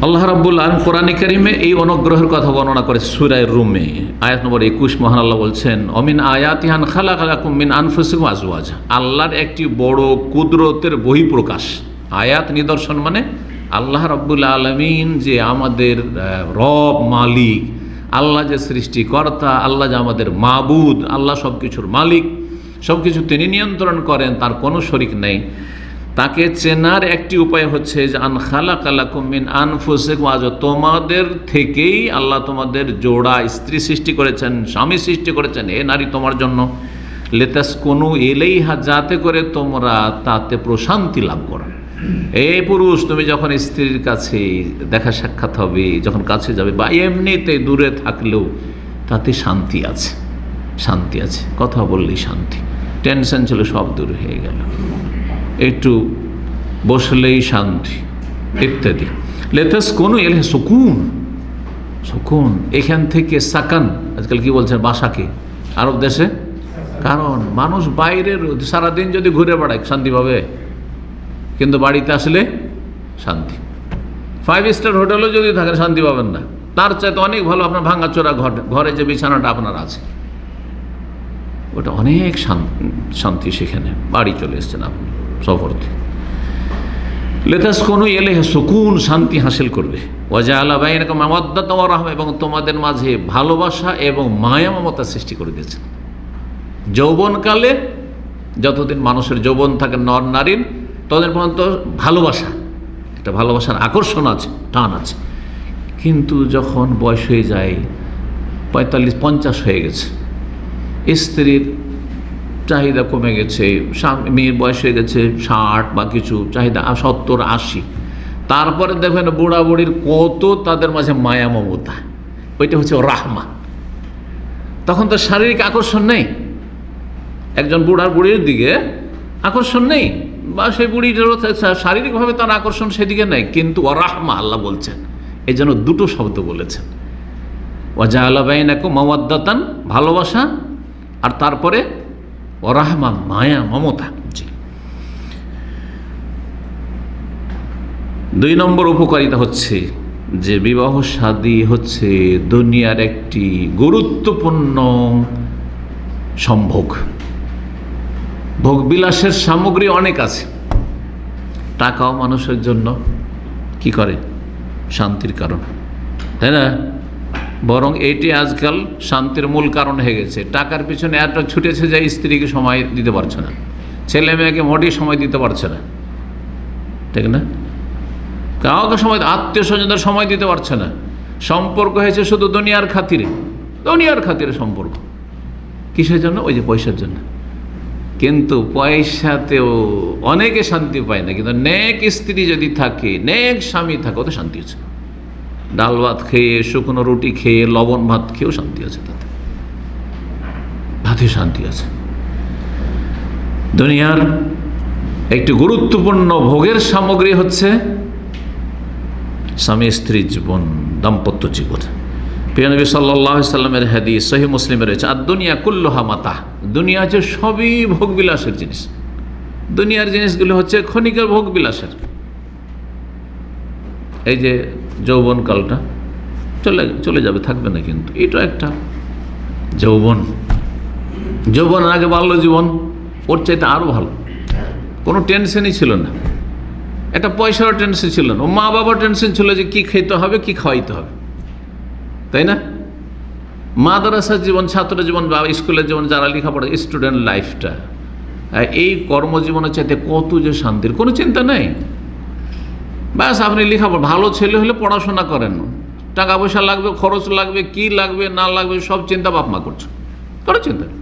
আল্লাহ রাব্বুল আলামিন কোরআনে কারিমে এই অনুগ্রহের কথা বর্ণনা করে সূরা রুমে আয়াত নম্বর 21। মহান আল্লাহ বলছেন, অমিন আয়াতিহান খালাকালাকুম মিন আনফুসিকুম আজওয়াজা, আল্লাহর একটি বড় কুদরতের বহিঃপ্রকাশ। আয়াত, নিদর্শন মানে আল্লাহ রাব্বুল আলামিন যে আমাদের রব, মালিক, আল্লাহ যে সৃষ্টিকর্তা, আল্লাহ যে আমাদের মাবুদ, আল্লাহ সব কিছুর মালিক, সব কিছু তিনি নিয়ন্ত্রণ করেন, তার কোনো শরিক নেই। তাকে চেনার একটি উপায় হচ্ছে যে আন খালাকালাকুম মিন আনফুসিকুম আজওয়াজা, তোমাদের থেকেই আল্লাহ তোমাদের জোড়া স্ত্রী সৃষ্টি করেছেন, স্বামী সৃষ্টি করেছেন, এ নারী তোমার জন্য, লিতাসকুনু ইলাইহা, যাতে করে তোমরা তাতে প্রশান্তি লাভ করো। এই পুরুষ, তুমি যখন স্ত্রীর কাছে দেখা সাক্ষাৎ হবে, যখন কাছে যাবে বা এমনিতে দূরে থাকলেও তাতে শান্তি আছে, শান্তি আছে, কথা বললেই শান্তি, টেনশন ছিল সব দূর হয়ে গেল, একটু বসলেই শান্তি ইত্যাদি। লেতেস কোনো এলে সুকুন, সুকুন এখান থেকে সাকান, আজকাল কি বলছেন বাসাকে আরব দেশে, কারণ মানুষ বাইরের সারাদিন যদি ঘুরে বেড়ায় শান্তি পাবে, কিন্তু বাড়িতে আসলে শান্তি। 5 স্টার হোটেলও যদি থাকেন শান্তি পাবেন না, তার চাইতে অনেক ভালো আপনার ভাঙাচোরা ঘরে যে বিছানাটা আপনার আছে ওটা অনেক শান্তি, সেখানে বাড়ি চলে এসছেন আপনি সফরতে। লেতাস কোনো এলে সুকুন, শান্তি হাসিল করবে। ওয়াজআলা বাইনাকুম মাওয়াদ্দাতান ওয়া রাহমা, এবং তোমাদের মাঝে ভালোবাসা এবং মায়া মমতা সৃষ্টি করে দিয়েছেন। যৌবনকালে যতদিন মানুষের যৌবন থাকে নর নারীর, ততদিন পর্যন্ত ভালোবাসা, একটা ভালোবাসার আকর্ষণ আছে, টান আছে। কিন্তু যখন বয়স হয়ে যায় 45-50 হয়ে গেছে, স্ত্রীর চাহিদা কমে গেছে, মেয়ের বয়স হয়ে গেছে 60 বা কিছু, চাহিদা 70-80, তারপরে দেখবেন বুড়া বুড়ির কত তাদের মাঝে মায়া মমতা, ওইটা হচ্ছে রাহমা। তখন তো শারীরিক আকর্ষণ নেই, একজন বুড়ির দিকে আকর্ষণ নেই, বা সেই বুড়িটারও শারীরিকভাবে তার আকর্ষণ সেদিকে নেই, কিন্তু রাহমা আল্লাহ বলছেন, এই জন্য দুটো শব্দ বলেছেন, ওয়াজআলা বাইনাকুম মাওয়াদ্দাতান, ভালোবাসা, আর তারপরে রাহমা, মায়া মমতা। জি, 2 নম্বর উপকারিতা হচ্ছে যে বিবাহ শাদী হচ্ছে দুনিয়ার একটি গুরুত্বপূর্ণ সম্ভোগ। ভোগবিলাসের সামগ্রী অনেক আছে, টাকাও মানুষের জন্য কি করে শান্তির কারণ, তাই না? বরং এটি আজকাল শান্তির মূল কারণ হয়ে গেছে। টাকার পিছনে এত ছুটেছে যে স্ত্রীকে সময় দিতে পারছে না, ছেলে মেয়েকে মোটেই সময় দিতে পারছে না, ঠিক না? কাউকে সময়, আত্মীয় স্বজনদের সময় দিতে পারছে না। সম্পর্ক হয়েছে শুধু দুনিয়ার খাতিরে, দুনিয়ার খাতিরে সম্পর্ক। কিসের জন্য? ওই যে পয়সার জন্য। কিন্তু পয়সাতেও অনেকে শান্তি পায় না, কিন্তু নেক স্ত্রী যদি থাকে, নেক স্বামী থাকে, ওতে শান্তি আছে। ডাল ভাত খেয়ে, শুকনো রুটি খেয়ে, লবণ ভাত খেয়েও শান্তি আছে, তাতে শান্তি আছে। দুনিয়ার একটি গুরুত্বপূর্ণ ভোগের সামগ্রী হচ্ছে স্বামী স্ত্রীর জীবন, দাম্পত্য জীবন। প্রিয় নবী সাল্লাল্লাহু আলাইহি সাল্লামের হাদিস সহিহ মুসলিমে রয়েছে, আর দুনিয়া কুল্লুহা মাতা, দুনিয়া হচ্ছে সবই ভোগবিলাসের জিনিস। দুনিয়ার জিনিসগুলো হচ্ছে ক্ষণিকের ভোগবিলাসের। এই যে যৌবনকালটা চলে যাবে, থাকবে না, কিন্তু এটা একটা যৌবন আগে বাল্য জীবন, ওর চাইতে আরও ভালো, কোনো টেনশনই ছিল না, একটা পয়সারও টেনশন ছিল না, ও মা বাবার টেনশন ছিল যে কী খেতে হবে, কী খাওয়াইতে হবে, তাই না? মাদ্রাসার জীবন, ছাত্র জীবন বা স্কুলের জীবন, যারা লেখাপড়া, স্টুডেন্ট লাইফটা, এই কর্মজীবনের চাইতে কত যে শান্তির, কোনো চিন্তা নেই। ব্যাস আপনি লেখাপড়া, ভালো ছেলে হলে পড়াশোনা করেন, টাকা পয়সা লাগবে, খরচ লাগবে, কি লাগবে না লাগবে সব চিন্তা বাপ মা করছে, কোনো চিন্তা নেই।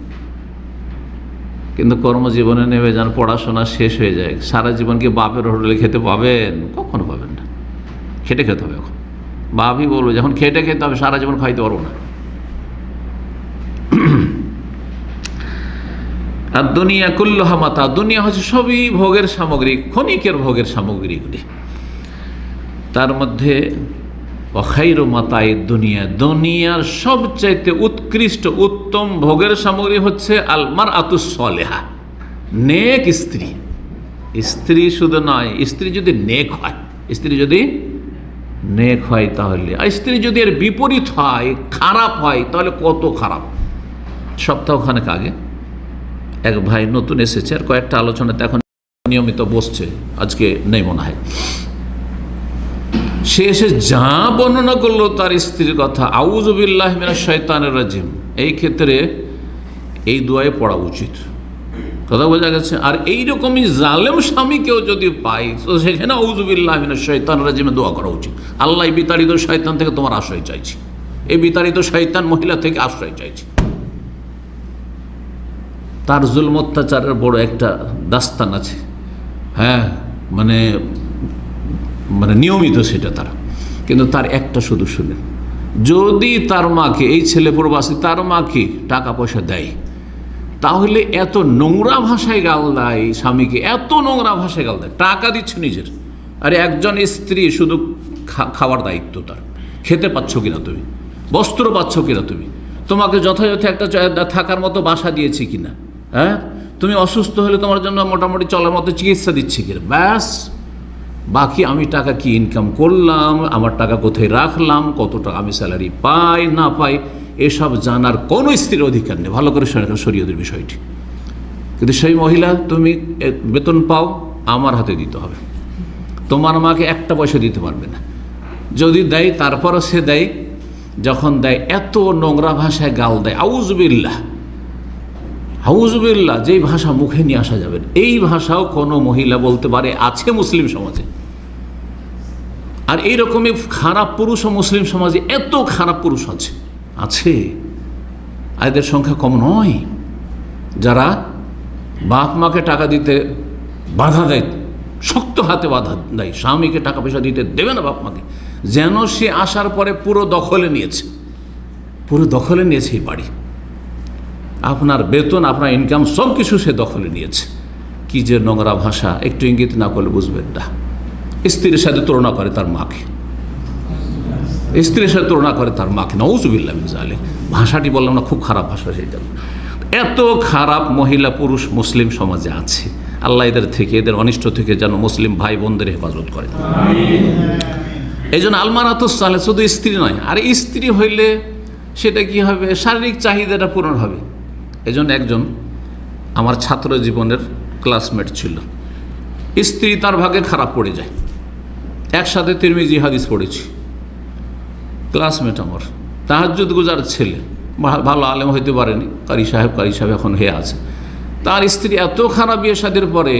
কিন্তু কর্মজীবনে নেমে যান, পড়াশোনা শেষ হয়ে যায়, সারা জীবন কি বাপের হোটেলে খেতে পাবেন? কখনো পাবেন না। খেটে খেতে হবে। এখন বাপই বলবো, যখন খেটে খেতে হবে, সারা জীবন খাইতে পারবো না। আর দুনিয়া কুল্লুহা মাতা, দুনিয়া হচ্ছে সবই ভোগের সামগ্রী, ক্ষণিকের ভোগের সামগ্রীগুলি। তার মধ্যে অখাইরু মাতায়ে দুনিয়া, দুনিয়ার সবচাইতে উৎকৃষ্ট উত্তম ভোগের সামগ্রী হচ্ছে আল মারআতুস সালেহা, নেক স্ত্রী। স্ত্রী শুধু নয়, স্ত্রী যদি নেক হয়, স্ত্রী যদি নেক হয় তাহলে, আর স্ত্রী যদি এর বিপরীত হয়, খারাপ হয়, তাহলে কত খারাপ। সপ্তাহখানেক আগে এক ভাই নতুন এসেছে, আর কয়েকটা আলোচনাতে এখন নিয়মিত বসছে, আজকে নেই মনে হয়। সে এসে যা বর্ণনা করলো তার স্ত্রীর কথা, আউযু বিল্লাহি মিনাশ শাইতানির রাজিম, এই ক্ষেত্রে এই দোয়ায় পড়া উচিত, কথা বোঝা গেছে। আর এইরকমই জালেম স্বামীকেও যদি পাই, তো সেখানে আউযু বিল্লাহি মিনাশ শাইতানির রাজিমে দোয়া করা উচিত। আল্লাহ, এই বিতাড়িত শয়তান থেকে তোমার আশ্রয় চাইছি, এই বিতাড়িত শয়তান মহিলা থেকে আশ্রয় চাইছি। তার জুলম অত্যাচারের বড় একটা দাস্তান আছে। হ্যাঁ, মানে মানে নিয়মিত সেটা তার, কিন্তু তার একটা শুধু শুনেন, যদি তার মাকে, এই ছেলে প্রবাসী তার মাকে টাকা পয়সা দেয়, তাহলে এত নোংরা ভাষায় গাল দেয় স্বামীকে, এত নোংরা ভাষায় গাল দেয়, টাকা দিচ্ছে নিজের। আরে একজন স্ত্রী শুধু খাওয়ার দায়িত্ব তার, খেতে পাচ্ছ কিনা তুমি, বস্ত্র পাচ্ছ কিনা তুমি, তোমাকে যথাযথ একটা থাকার মতো বাসা দিয়েছি কিনা, হ্যাঁ, তুমি অসুস্থ হলে তোমার জন্য মোটামুটি চলার মতো চিকিৎসা দিচ্ছি কিনা, ব্যাস। বাকি আমি টাকা কি ইনকাম করলাম, আমার টাকা কোথায় রাখলাম, কত টাকা আমি স্যালারি পাই না পাই, এসব জানার কোনো স্ত্রীর অধিকার নেই। ভালো করে শরীয়তের বিষয়টি। কিন্তু সেই মহিলা, তুমি বেতন পাও, আমার হাতে দিতে হবে, তোমার মাকে একটা পয়সা দিতে পারবে না। যদি দেয় তারপরও সে দেয়, যখন দেয় এত নোংরা ভাষায় গাল দেয়, আউযুবিল্লাহ আউযুবিল্লাহ, যেই ভাষা মুখে নিয়ে আসা যাবে, এই ভাষাও কোনো মহিলা বলতে পারে আছে মুসলিম সমাজে। আর এইরকমই খারাপ পুরুষও মুসলিম সমাজে এত খারাপ পুরুষ আছে, এদের সংখ্যা কম নয়, যারা বাপ মাকে টাকা দিতে বাধা দেয়, শক্ত হাতে বাধা দেয়, স্বামীকে টাকা পয়সা দিতে দেবে না বাপ মাকে, যেন সে আসার পরে পুরো দখলে নিয়েছে এই বাড়ি, আপনার বেতন, আপনার ইনকাম সব কিছু সে দখলে নিয়েছে। কি যে নোংরা ভাষা, একটু ইঙ্গিত না করলে বুঝবেন না। স্ত্রীর সাথে তুলনা করে তার মাকে, স্ত্রীর সাথে তুলনা করে তার মাকে, নাউযুবিল্লাহ মিন যালিক। ভাষাটি বললাম না, খুব খারাপ ভাষা সেটা। এত খারাপ মহিলা পুরুষ মুসলিম সমাজে আছে। আল্লাহ এদের থেকে, এদের অনিষ্ট থেকে যেন মুসলিম ভাই বোনদের হেফাজত করে। এই জন্য আলমারাতুস সালেহ শুধু স্ত্রী নয়, আর স্ত্রী হইলে সেটা কি হবে, শারীরিক চাহিদাটা পূরণ হবে। এই জন্য একজন আমার ছাত্র জীবনের ক্লাসমেট ছিল, স্ত্রী তার ভাগে খারাপ পড়ে যায়, একসাথে তিরমিজি হাদিস পড়েছি, ক্লাসমেট আমার, তাহাজ্জুদ গুজার ছেলে, ভালো আলেম হইতে পারেনি, কারি সাহেব এখন হয়ে আছে। তার স্ত্রী এত খারাপ, বিয়ে শাদীর পরে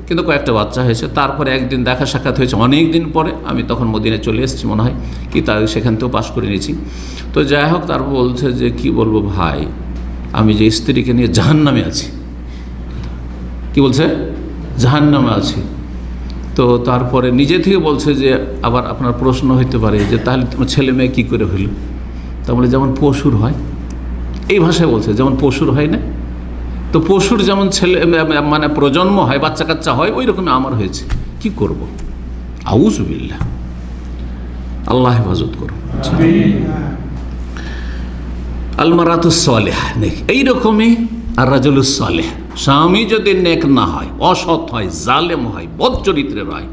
কিন্তু কয়েকটা বাচ্চা হয়েছে। তারপরে একদিন দেখা সাক্ষাৎ হয়েছে অনেক দিন পরে, আমি তখন মদিনায় চলে এসেছি মনে হয়, কি তার সেখান থেকেও পাশ করে নিয়েছি। তো যাই হোক, তারপর বলছে যে কি বলবো ভাই, আমি যে স্ত্রীকে নিয়ে জাহান্নামে আছি। কি বলছে? জাহান্নামে আছি। তো তারপরে নিজে থেকে বলছে যে আবার আপনার প্রশ্ন হইতে পারে যে তাহলে তোমার ছেলে মেয়ে কী করে হইল? তা বলে যেমন পশুর হয়, এই ভাষায় বলছে, যেমন পশুর হয় না, তো পশুর যেমন ছেলে মানে প্রজন্ম হয়, বাচ্চা কাচ্চা হয়, ওই রকম আমার হয়েছে, কি করব? আউযুবিল্লাহ, আল্লাহ হেফাজত করুন। আলমারাতুস সালেহা নেক, এইরকমই আর রাজুলুস সালেহ, স্বামী যদি নেক না হয়, অসৎ হয়, জালেম হয়, বদ চরিত্রের হয়,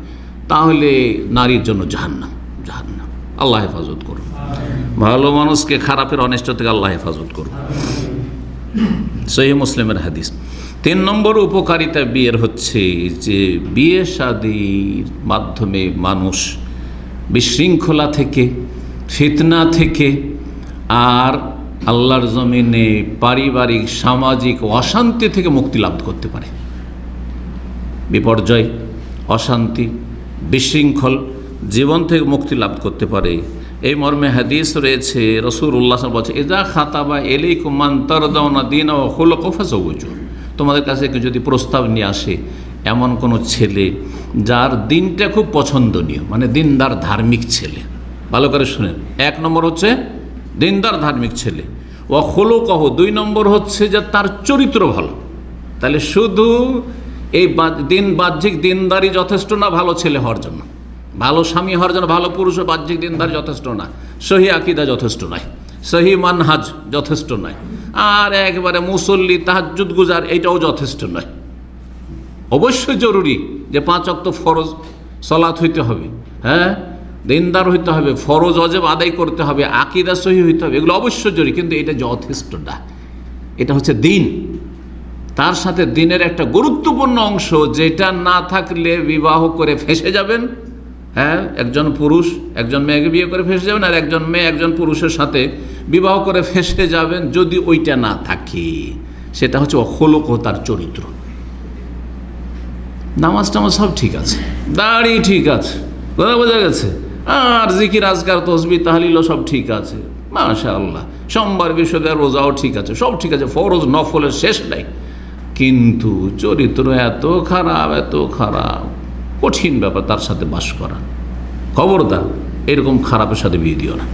তাহলে নারীর জন্য জাহান্নাম। আল্লাহ হেফাজত করুন। ভালো মানুষকে খারাপের অনিষ্ট থেকে আল্লাহ হেফাজত করুন। সহিহ মুসলিমের হাদিস। 3 নম্বর উপকারিতা বিয়ের হচ্ছে যে বিয়ে শাদীর মাধ্যমে মানুষ বিশৃঙ্খলা থেকে, ফিতনা থেকে, আর আল্লাহর জমিনে পারিবারিক সামাজিক অশান্তি থেকে মুক্তি লাভ করতে পারে। বিপর্যয়, অশান্তি, বিশৃঙ্খল জীবন থেকে মুক্তি লাভ করতে পারে। এই মর্মে হাদিস রয়েছে, রাসূলুল্লাহ সাল্লাল্লাহু আলাইহি ওয়াসাল্লাম বলছে, ইযা খাতাবা ইলাইকুম মান তারদাউনা দীনাহু ওয়া খুলুকাহু ফাযাওওয়িজুহু। তোমাদের কাছে যদি প্রস্তাব নিয়ে আসে এমন কোনো ছেলে যার দিনটা খুব পছন্দনীয়, মানে দিনদার ধার্মিক ছেলে, ভালো করে শুনেন, 1 নম্বর হচ্ছে দিনদার ধার্মিক ছেলে, ওয়া খুলুকাহু 2 নম্বর হচ্ছে যে তার চরিত্র ভালো। তাহলে শুধু এই বাহ্যিক দিনদারি যথেষ্ট না ভালো ছেলে হওয়ার জন্য, ভালো স্বামী হওয়ার জন্য, ভালো পুরুষ বাহ্যিক দিনদার যথেষ্ট না, সহি আকীদা যথেষ্ট নয়, সহি মানহাজ যথেষ্ট নয়, আর একবারে মুসল্লি তাহাজ্জুদ গুজার এইটাও যথেষ্ট নয়। অবশ্যই জরুরি যে 5 ওয়াক্ত ফরজ সালাত হইতে হবে, হ্যাঁ, দিনদার হইতে হবে, ফরজ ওয়াজিব আদায় করতে হবে, আকীদা সহি হইতে হবে, এগুলো অবশ্যই জরুরি, কিন্তু এটা যথেষ্ট না। এটা হচ্ছে দিন, তার সাথে দিনের একটা গুরুত্বপূর্ণ অংশ, যেটা না থাকলে বিবাহ করে ফেঁসে যাবেন। হ্যাঁ, একজন পুরুষ একজন মেয়েকে বিয়ে করে ফেঁসে যাবেন, আর একজন মেয়ে একজন পুরুষের সাথে বিবাহ করে ফেঁসে যাবেন যদি ওইটা না থাকে। সেটা হচ্ছে অখলক, তার চরিত্র। নামাজ টামাজ সব ঠিক আছে, দাড়ি ঠিক আছে, কথা বোঝা গেছে, আর জিকির আজকার তসবিহ তাহলিলও সব ঠিক আছে, মাশাআল্লাহ, সোমবার বৃহস্পতিবার রোজাও ঠিক আছে, সব ঠিক আছে, ফরজ নফলের শেষ নাই, কিন্তু চরিত্র এত খারাপ, এত খারাপ, কঠিন ব্যাপার তার সাথে বাস করা। খবরদার এরকম খারাপের সাথে বিয়ে দিও না।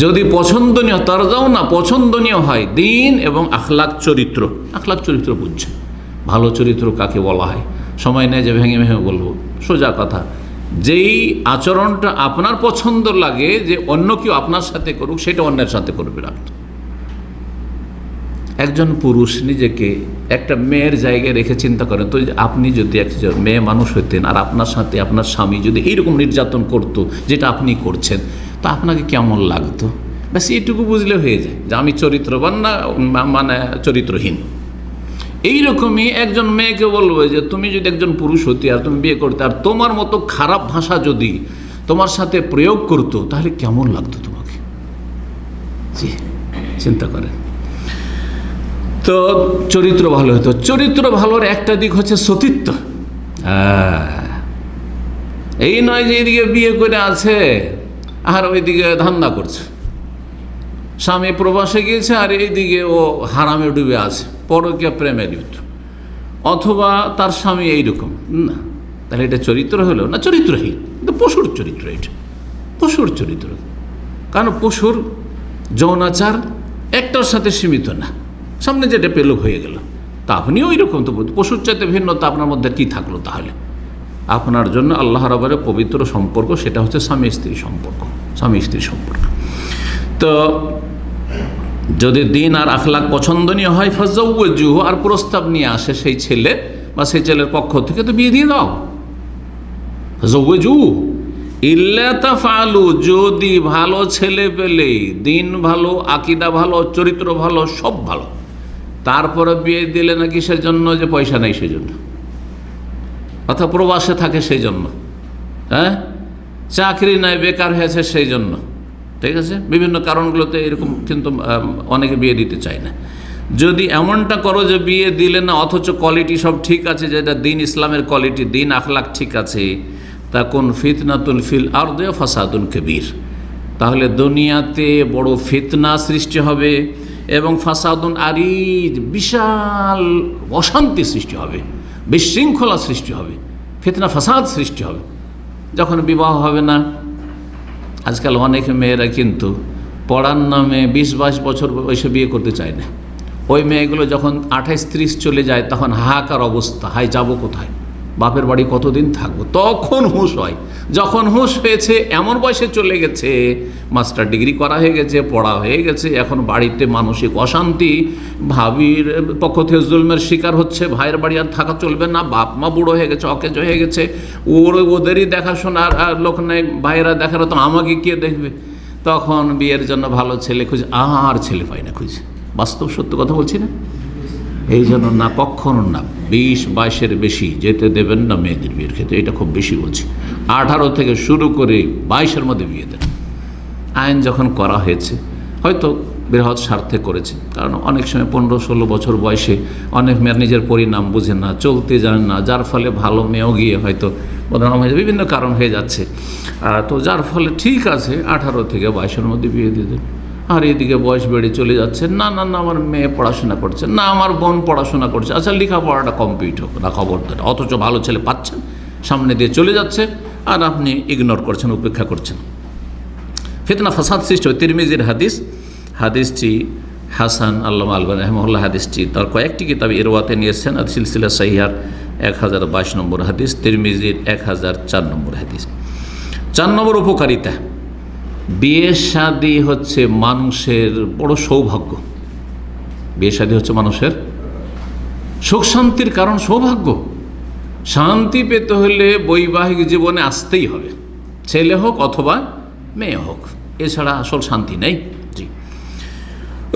যদি পছন্দনীয়, তার যাও না পছন্দনীয় হয় দিন এবং আখলাক চরিত্র। আখলাক চরিত্র বুঝছে, ভালো চরিত্র কাকে বলা হয়, সময় নেই যে ভেঙে ভেঙে বলবো, সোজা কথা। যেই আচরণটা আপনার পছন্দ লাগে যে অন্য কেউ আপনার সাথে করুক, সেটা অন্যের সাথে করবে না। একজন পুরুষ নিজেকে একটা মেয়ের জায়গায় রেখে চিন্তা করেন তো, আপনি যদি একজন মেয়ে মানুষ হইতেন আর আপনার সাথে আপনার স্বামী যদি এইরকম নির্যাতন করতো যেটা আপনি করছেন, তো আপনাকে কেমন লাগতো? ব্যাস এইটুকু বুঝলে হয়ে যায় যে আমি চরিত্রবান না মানে চরিত্রহীন। এইরকমই একজন মেয়েকে বলবে যে তুমি যদি একজন পুরুষ হতে আর তুমি বিয়ে করতে আর তোমার মতো খারাপ ভাষা যদি তোমার সাথে প্রয়োগ করতো, তাহলে কেমন লাগতো তোমাকে? জি, চিন্তা করেন। তো চরিত্র ভালো হতো। চরিত্র ভালোর একটা দিক হচ্ছে সতীত্ব। এই নয় যে এইদিকে বিয়ে করে আছে আর ওইদিকে ধান্দা করছে, স্বামী প্রবাসে গিয়েছে আর এইদিকে ও হারামে ডুবে আছে, পরকীয়া প্রেমে লিপ্ত, অথবা তার স্বামী এইরকম না, তাহলে এটা চরিত্র হলো না? চরিত্রহীন। কিন্তু পশুর চরিত্র, এটা পশুর চরিত্র। কারণ পশুর যৌনাচার একটার সাথে সীমিত না, সামনে যেটা পেল হয়ে গেল। তা আপনিও ওই রকম, তো পশুর চাইতে ভিন্নতা আপনার মধ্যে কি থাকলো? তাহলে আপনার জন্য আল্লাহ রাব্বুল পবিত্র সম্পর্ক, সেটা হচ্ছে স্বামী স্ত্রী সম্পর্ক, স্বামী স্ত্রী সম্পর্ক। তো যদি দিন আর আখলাক পছন্দনীয় হয়, ফাজাওয়াজুহু, আর প্রস্তাব নিয়ে আসে সেই ছেলে বা সেই ছেলের পক্ষ থেকে, তো বিয়ে দিয়ে দাও। ফাজাওয়াজুহু ইল্লা তাফআলু, যদি ভালো ছেলে পেলে, দিন ভালো, আকীদা ভালো, চরিত্র ভালো, সব ভালো, তারপরে বিয়ে দিলে না কিসের জন্য? যে পয়সা নেই সেই জন্য, অথবা প্রবাসে থাকে সেই জন্য, হ্যাঁ, চাকরি নাই, বেকার হয়েছে সেই জন্য, ঠিক আছে, বিভিন্ন কারণগুলোতে এরকম কিন্তু অনেকে বিয়ে দিতে চায় না। যদি এমনটা করো যে বিয়ে দিলে না অথচ কোয়ালিটি সব ঠিক আছে, যেটা দিন ইসলামের কোয়ালিটি, দিন আখলাক ঠিক আছে, তাকুন ফিতনাতুন ফিল আরদি ওয়া ফাসাদুন কবীর, তাহলে দুনিয়াতে বড় ফিতনা সৃষ্টি হবে এবং ফাসাদুন আরিজ, বিশাল অশান্তি সৃষ্টি হবে, বিশৃঙ্খলা সৃষ্টি হবে, ফিতনা ফাসাদ সৃষ্টি হবে। যখন বিবাহ হবে না, আজকাল অনেক মেয়েরা কিন্তু পড়ার নামে 20-22 বছর বয়সে বিয়ে করতে চায় না। ওই মেয়েগুলো যখন 28-30 চলে যায়, তখন হাহাকার অবস্থা, হাই যাবো কোথায়, বাপের বাড়ি কতদিন থাকবো, তখন হুঁশ হয়। যখন হুঁশ হয়েছে, এমন বয়সে চলে গেছে, মাস্টার ডিগ্রি করা হয়ে গেছে, পড়া হয়ে গেছে, এখন বাড়িতে মানসিক অশান্তি, ভাবির পক্ষ থেকে জুলমের শিকার হচ্ছে, ভাইয়ের বাড়ি আর থাকা চলবে না, বাপ মা বুড়ো হয়ে গেছে, অকেজ হয়ে গেছে, ওদেরই দেখাশোনার লোক নেই, ভাইয়েরা দেখার তো আমাকে কে দেখবে, তখন বিয়ের জন্য ভালো ছেলে খুঁজে, আর ছেলে পাই না খুঁজে। বাস্তব সত্য কথা বলছি না? এই জন্য না, কখনো না 20-22-এর বেশি যেতে দেবেন না মেয়েদের বিয়ের ক্ষেত্রে, এটা খুব বেশি বলছি। 18 থেকে শুরু করে 22-এর মধ্যে বিয়ে দেন। আইন যখন করা হয়েছে, হয়তো বৃহৎ স্বার্থে করেছে, কারণ অনেক সময় 15-16 বছর বয়সে অনেক মেয়ের নিজের পরিণাম বুঝে না, চলতে জানে না, যার ফলে ভালো মেয়েও গিয়ে হয়তো বদনাম হয়ে যায়, বিভিন্ন কারণ হয়ে যাচ্ছে। তো যার ফলে ঠিক আছে 18 থেকে 22-এর মধ্যে বিয়ে দিয়ে দেন। আর এদিকে বয়স বেড়ে চলে যাচ্ছে, না না না আমার মেয়ে পড়াশোনা করছে, না আমার বোন পড়াশোনা করছে, আচ্ছা লেখাপড়াটা কমপ্লিট হোক না, খবরদার। অথচ ভালো ছেলে পাচ্ছেন, সামনে দিয়ে চলে যাচ্ছে, আর আপনি ইগনোর করছেন, উপেক্ষা করছেন। ফিতনা ফাসাদ সৃষ্টি হয়। তিরমিজির হাদিস, হাদিসটি হাসান আল্লামা আলবানী রাহিমাহুল্লাহ হাদিসটি তার কয়েকটি কিতাবে ইরওয়াতে নিয়েছেন, আর সিলসিলা সহিহার 1022 নম্বর হাদিস, তিরমিজির 1004 নম্বর হাদিস। 4 নম্বর উপকারিতা, বিয়ে শাদী হচ্ছে মানুষের বড় সৌভাগ্য। বিয়ে শাদী হচ্ছে মানুষের সুখ শান্তির কারণ, সৌভাগ্য। শান্তি পেতে হলে বৈবাহিক জীবনে আসতেই হবে, ছেলে হোক অথবা মেয়ে হোক, এছাড়া আসল শান্তি নেই। জি,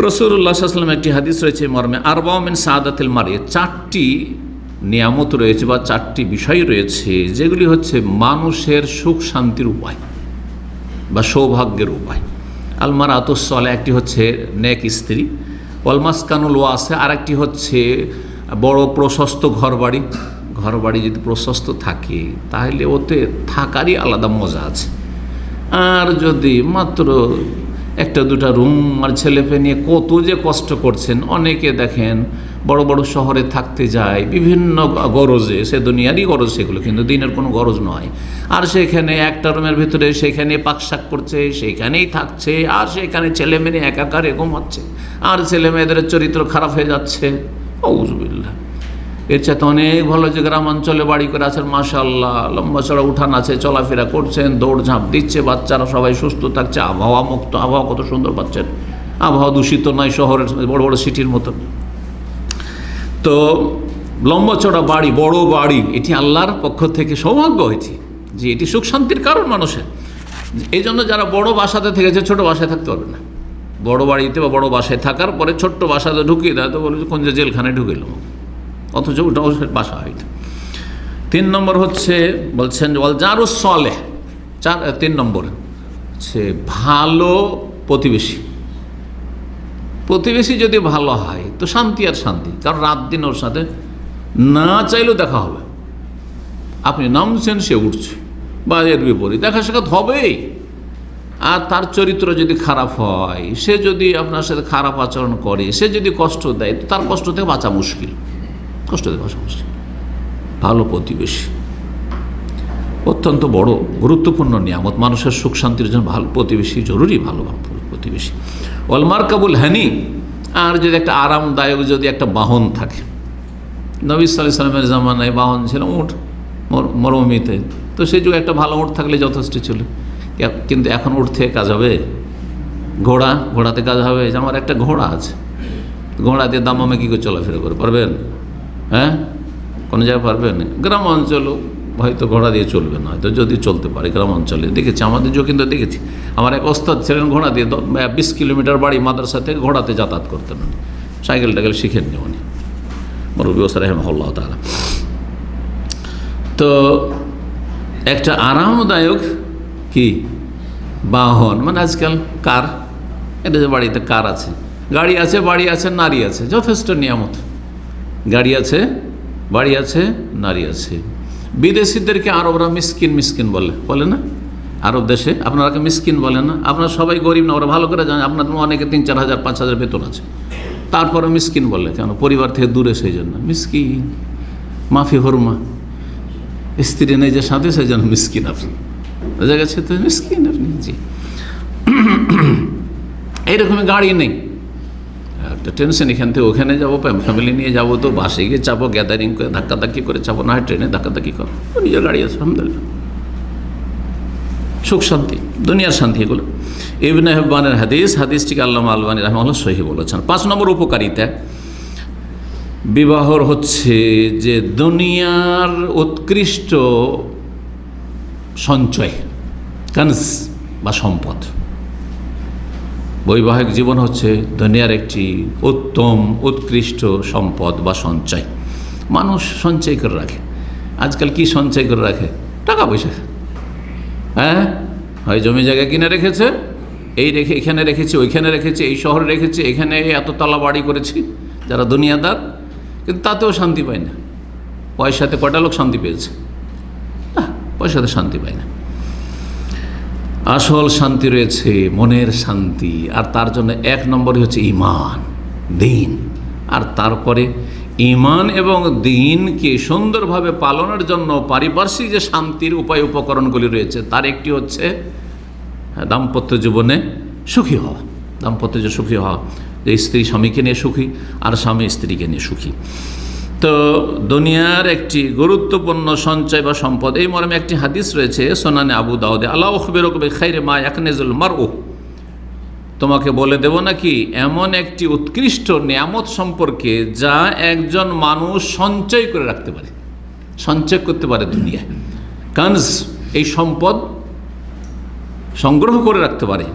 রাসূলুল্লাহ সাল্লাল্লাহু আলাইহি ওয়াসাল্লাম একটি হাদিস রয়েছে মর্মে, আরবাউ মিন সাআদাতিল মারই, 4টি নিয়ামত রয়েছে বা 4টি বিষয় রয়েছে যেগুলি হচ্ছে মানুষের সুখ শান্তির উপায় বা সৌভাগ্যের উপায়। আল মারাতুস সালেহা, একটি হচ্ছে নেক স্ত্রী, ওয়াল মাসকানুল ওয়াসি, আর একটি হচ্ছে বড় প্রশস্ত ঘরবাড়ি। ঘরবাড়ি যদি প্রশস্ত থাকে তাহলে ওতে থাকারই আলাদা মজা আছে। আর যদি মাত্র 1-2টা রুম আর ছেলেপে নিয়ে কত যে কষ্ট করছেন, অনেকে দেখেন বড় বড় শহরে থাকতে যায় বিভিন্ন গরজে, সে দুনিয়ারই গরজ সেগুলো, কিন্তু দিনের কোনো গরজ নয়। আর সেখানে একটা রুমের ভিতরে সেখানে পাকশাক করছে, সেখানেই থাকছে, আর সেখানে ছেলে মেয়ে একাকার ঘুমাচ্ছে, আর ছেলে মেয়েদের চরিত্র খারাপ হয়ে যাচ্ছে। আউযুবিল্লাহ। এর চাইতে অনেক ভালো যে গ্রামাঞ্চলে বাড়ি করে আছেন, মাশাআল্লাহ, লম্বা চড়া উঠান আছে, চলাফেরা করছেন, দৌড়ঝাঁপ দিচ্ছে, বাচ্চারা সবাই সুস্থ থাকছে, আবহাওয়া মুক্ত, আবহাওয়া কত সুন্দর পাচ্ছেন, আবহাওয়া দূষিত নয় শহরের বড় বড় সিটির মতো। তো লম্বা চড়া বাড়ি, বড় বাড়ি, এটি আল্লাহর পক্ষ থেকে সৌভাগ্য হয়েছে, যে এটি সুখ শান্তির কারণ মানুষের। এই জন্য যারা বড় বাসাতে থেকেছে ছোট বাসায় থাকতে পারবে না। বড় বাড়িতে বা বড় বাসায় থাকার পরে ছোট্ট বাসাতে ঢুকিয়ে দেয় তো বলে কোন যে জেলখানে ঢুকিল, অথচ ওটাও বাসা হয়তো। 3 নম্বর হচ্ছে বলছেন ওয়ালজারুস সালেহ, 3 নম্বর হচ্ছে ভালো প্রতিবেশী। প্রতিবেশী যদি ভালো হয় তো শান্তি আর শান্তি, কারণ রাত দিন ওর সাথে না চাইলেও দেখা হবে। আপনি নামছেন, সে উঠছে, বা এর বিপরীত দেখা সাক্ষাৎ হবেই। আর তার চরিত্র যদি খারাপ হয়, সে যদি আপনার সাথে খারাপ আচরণ করে, সে যদি কষ্ট দেয়, তো তার কষ্ট থেকে বাঁচা মুশকিল, কষ্ট থেকে বাঁচা মুশকিল। ভালো প্রতিবেশী অত্যন্ত বড় গুরুত্বপূর্ণ নিয়ামত। মানুষের সুখ শান্তির জন্য ভালো প্রতিবেশী জরুরি, ভালো প্রতিবেশী। ওয়ালমার কাবুল হানি, আর যদি একটা আরামদায়ক যদি একটা বাহন থাকে, নবী সাল্লাল্লাহু আলাইহি ওয়াসাল্লামের জামানায় বাহন ছিল উট, মরুভূমিতে, তো সেই যুগে একটা ভালো উট থাকলে যথেষ্ট ছিল। কিন্তু এখন উট থেকে কাজ হবে? ঘোড়াতে কাজ হবে? যে আমার একটা ঘোড়া আছে, ঘোড়া দিয়ে দামামে কী করে চলাফেরা করে পারবেন? হ্যাঁ, কোনো জায়গায় পারবেন? গ্রাম অঞ্চলও হয়তো ঘোড়া দিয়ে চলবে না, হয়তো যদি চলতে পারে। গ্রাম অঞ্চলে দেখেছি, আমাদের যো কিন্তু দেখেছি, আমার এক ওস্তাদ ছিলেন ঘোড়া দিয়ে 20 কিলোমিটার বাড়ি মাদ্রাসা থেকে ঘোড়াতে যাতায়াত করতেন, সাইকেল টাইকেল শিখেননি উনি, মুরব্বী ওস্তাদ রাহিমাহুল্লাহ তাআলা। তো একটা আরামদায়ক কি বাহন, মানে আজকাল কার, এটা যে বাড়িতে কার আছে, গাড়ি আছে, বাড়ি আছে, নারী আছে, যথেষ্ট নিয়ামত। গাড়ি আছে, বাড়ি আছে, নারী আছে। বিদেশিদেরকে আরবরা মিসকিন বলে না? আরব দেশে আপনারা মিসকিন বলেন না? আপনারা সবাই গরিব না, ওরা ভালো করে জানে। আপনাদের অনেকে 3-4 হাজার 5 হাজার বেতন আছে, তারপরে মিসকিন বলে কেন? পরিবার থেকে দূরে, সেই জন্য মিসকিন। মাফি হরমা, স্ত্রী নেই যে সাথে, সেই জন্য মিসকিন আপনি, বোঝা গেছে তো? মিসকিন আপনি, জি। এইরকমই গাড়ি নেই, একটা টেনশন, এখান থেকে ওখানে যাবো, ফ্যামিলি নিয়ে যাবো, তো বাসে গিয়ে চাপো, গ্যাদারিং করে ধাক্কাধাক্কি করে চাপো, না হয় ট্রেনে ধাক্কাধাক্কি করো, নিজের গাড়ি আছে, আলহামদুলিল্লাহ, সুখ শান্তি, দুনিয়ার শান্তি এগুলো। ইবনে হিব্বানের হাদিসটিকে আল্লামা আলবানী রাহিমাহুল্লাহ সহিহ বলেছেন। 5 নম্বর উপকারিতা বিবাহর হচ্ছে যে দুনিয়ার উৎকৃষ্ট সঞ্চয়, কানজ বা সম্পদ। বৈবাহিক জীবন হচ্ছে দুনিয়ার একটি উত্তম উৎকৃষ্ট সম্পদ বা সঞ্চয়। মানুষ সঞ্চয় করে রাখে। আজকাল কি সঞ্চয় করে রাখে? টাকা পয়সা। হ্যাঁ, হয় জমি জায়গা কিনে রেখেছে, এখানে রেখেছে, ওইখানে রেখেছে, এই শহরে রেখেছে, এখানে এত তলা বাড়ি করেছি, যারা দুনিয়াদার, কিন্তু তাতেও শান্তি পায় না। পয়সাতে কটা লোক শান্তি পেয়েছে? পয়সাতে শান্তি পায় না। আসল শান্তি রয়েছে মনের শান্তি, আর তার জন্য 1 নম্বরই হচ্ছে ঈমান, দ্বীন। আর তারপরে ঈমান এবং দ্বীনকে সুন্দরভাবে পালনের জন্য পারিপার্শ্বিক যে শান্তির উপায় উপকরণগুলি রয়েছে, তার একটি হচ্ছে দাম্পত্য জীবনে সুখী হওয়া। দাম্পত্য যে সুখী হওয়া, যে স্ত্রী স্বামীকে নিয়ে সুখী আর স্বামী স্ত্রীকে নিয়ে সুখী। তো দুনিয়ার একটি গুরুত্বপূর্ণ সঞ্চয় বা সম্পদ, এই মর্মে একটি হাদিস রয়েছে সুনানে আবু দাউদে, আলা উখবিরুকা বিখাইরি মা ইয়াকনিজুল মারউ, তোমাকে বলে দেব নাকি এমন একটি উৎকৃষ্ট নিয়ামত সম্পর্কে যা একজন মানুষ সঞ্চয় করে রাখতে পারে, সঞ্চয় করতে পারে দুনিয়ায়। কানজ, এই সম্পদ সংগ্রহ করে রাখতে পারে।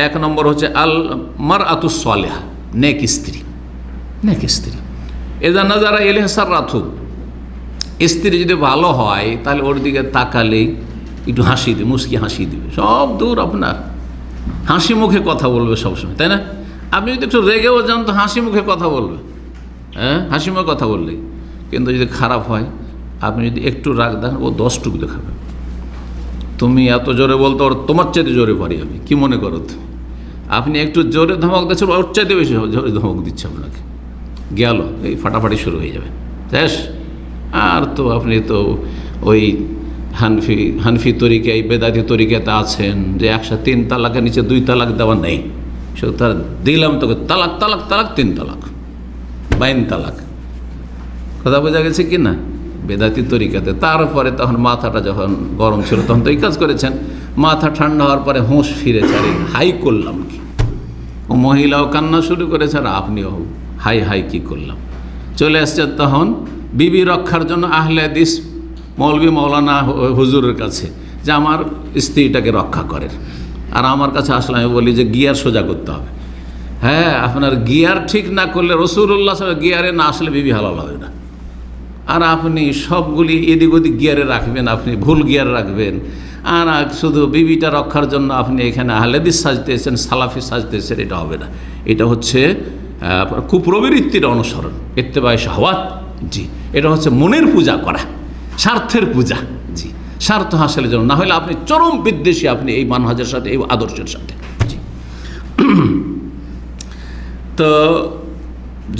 1 নম্বর হচ্ছে আল মারআতুস সালিহা, নেক স্ত্রী। নেক স্ত্রী এজা নাজারা ইলাইহা রাথু, স্ত্রী যদি ভালো হয় তাহলে ওর দিকে তাকালেই একটু হাসি দিবে, মুস্কি হাসি দিবে, সব দূর আপনার হাসি মুখে কথা বলবে সবসময়, তাই না? আপনি যদি একটু রেগেও যান তো হাসি মুখে কথা বলবে, হ্যাঁ, হাসি মুখে কথা বললেই। কিন্তু যদি খারাপ হয়, আপনি যদি একটু রাগ দেন, ও 10 টুক দেখাবে। তুমি এত জোরে বলতো, ওর তোমার চাইতে জোরে পারি আমি, কি মনে করো? আপনি একটু জোরে ধমক দিচ্ছেন, ওর চাইতে বেশি জোরে ধমক দিচ্ছে আপনাকে। গেল, এই ফাটাফাটি শুরু হয়ে যাবে শেষ। আর তো আপনি তো ওই হানফি তরিকায়, বেদাতি তরিকাতে আছেন যে একসাথে 3 তালাকের নিচে 2 তালাক দেওয়া নেই, শুধু তার দিলাম তোকে তালাক তালাক তালাক 3 তালাক, 22 তালাক। কথা বোঝা গেছে কি না? বেদাতি তরিকাতে। তারপরে তখন মাথাটা যখন গরম ছিল তখন তো এই কাজ করেছেন, মাথা ঠান্ডা হওয়ার পরে হুঁশ ফিরেছে, আরে হাই করলাম কি। ও মহিলাও কান্না শুরু করেছে আর আপনিও হাই হাই কি করলাম। চলে আসছে তখন বিবি রক্ষার জন্য আহলে হাদিস মৌলভী মৌলানা হুজুরের কাছে যে আমার স্ত্রীটাকে রক্ষা করেন। আর আমার কাছে আসলে আমি বলি যে গিয়ার সোজা করতে হবে। হ্যাঁ, আপনার গিয়ার ঠিক না করলে রাসূলুল্লাহ সাল্লাল্লাহু আলাইহি ওয়াসাল্লাম গিয়ারে না আসলে বিবি হালাল হবে না। আর আপনি সবগুলি এদিক ওদিক গিয়ারে রাখবেন, আপনি ভুল গিয়ার রাখবেন। আর শুধু বিবিটা রক্ষার জন্য আপনি এখানে আহলে হাদিস সাজতেছেন, সালাফি সাজতেছেন, এটা হবে না। এটা হচ্ছে কুপ্রবৃত্তির অনুসরণ, ইত্তেবায়ে শাহওয়াত। জি, এটা হচ্ছে মনের পূজা করা, স্বার্থের পূজা। জি, স্বার্থ হাসিলের জন্য, না হলে আপনি চরম বিদ্বেষী আপনি এই মানহাজের সাথে, এই আদর্শের সাথে। জি। তো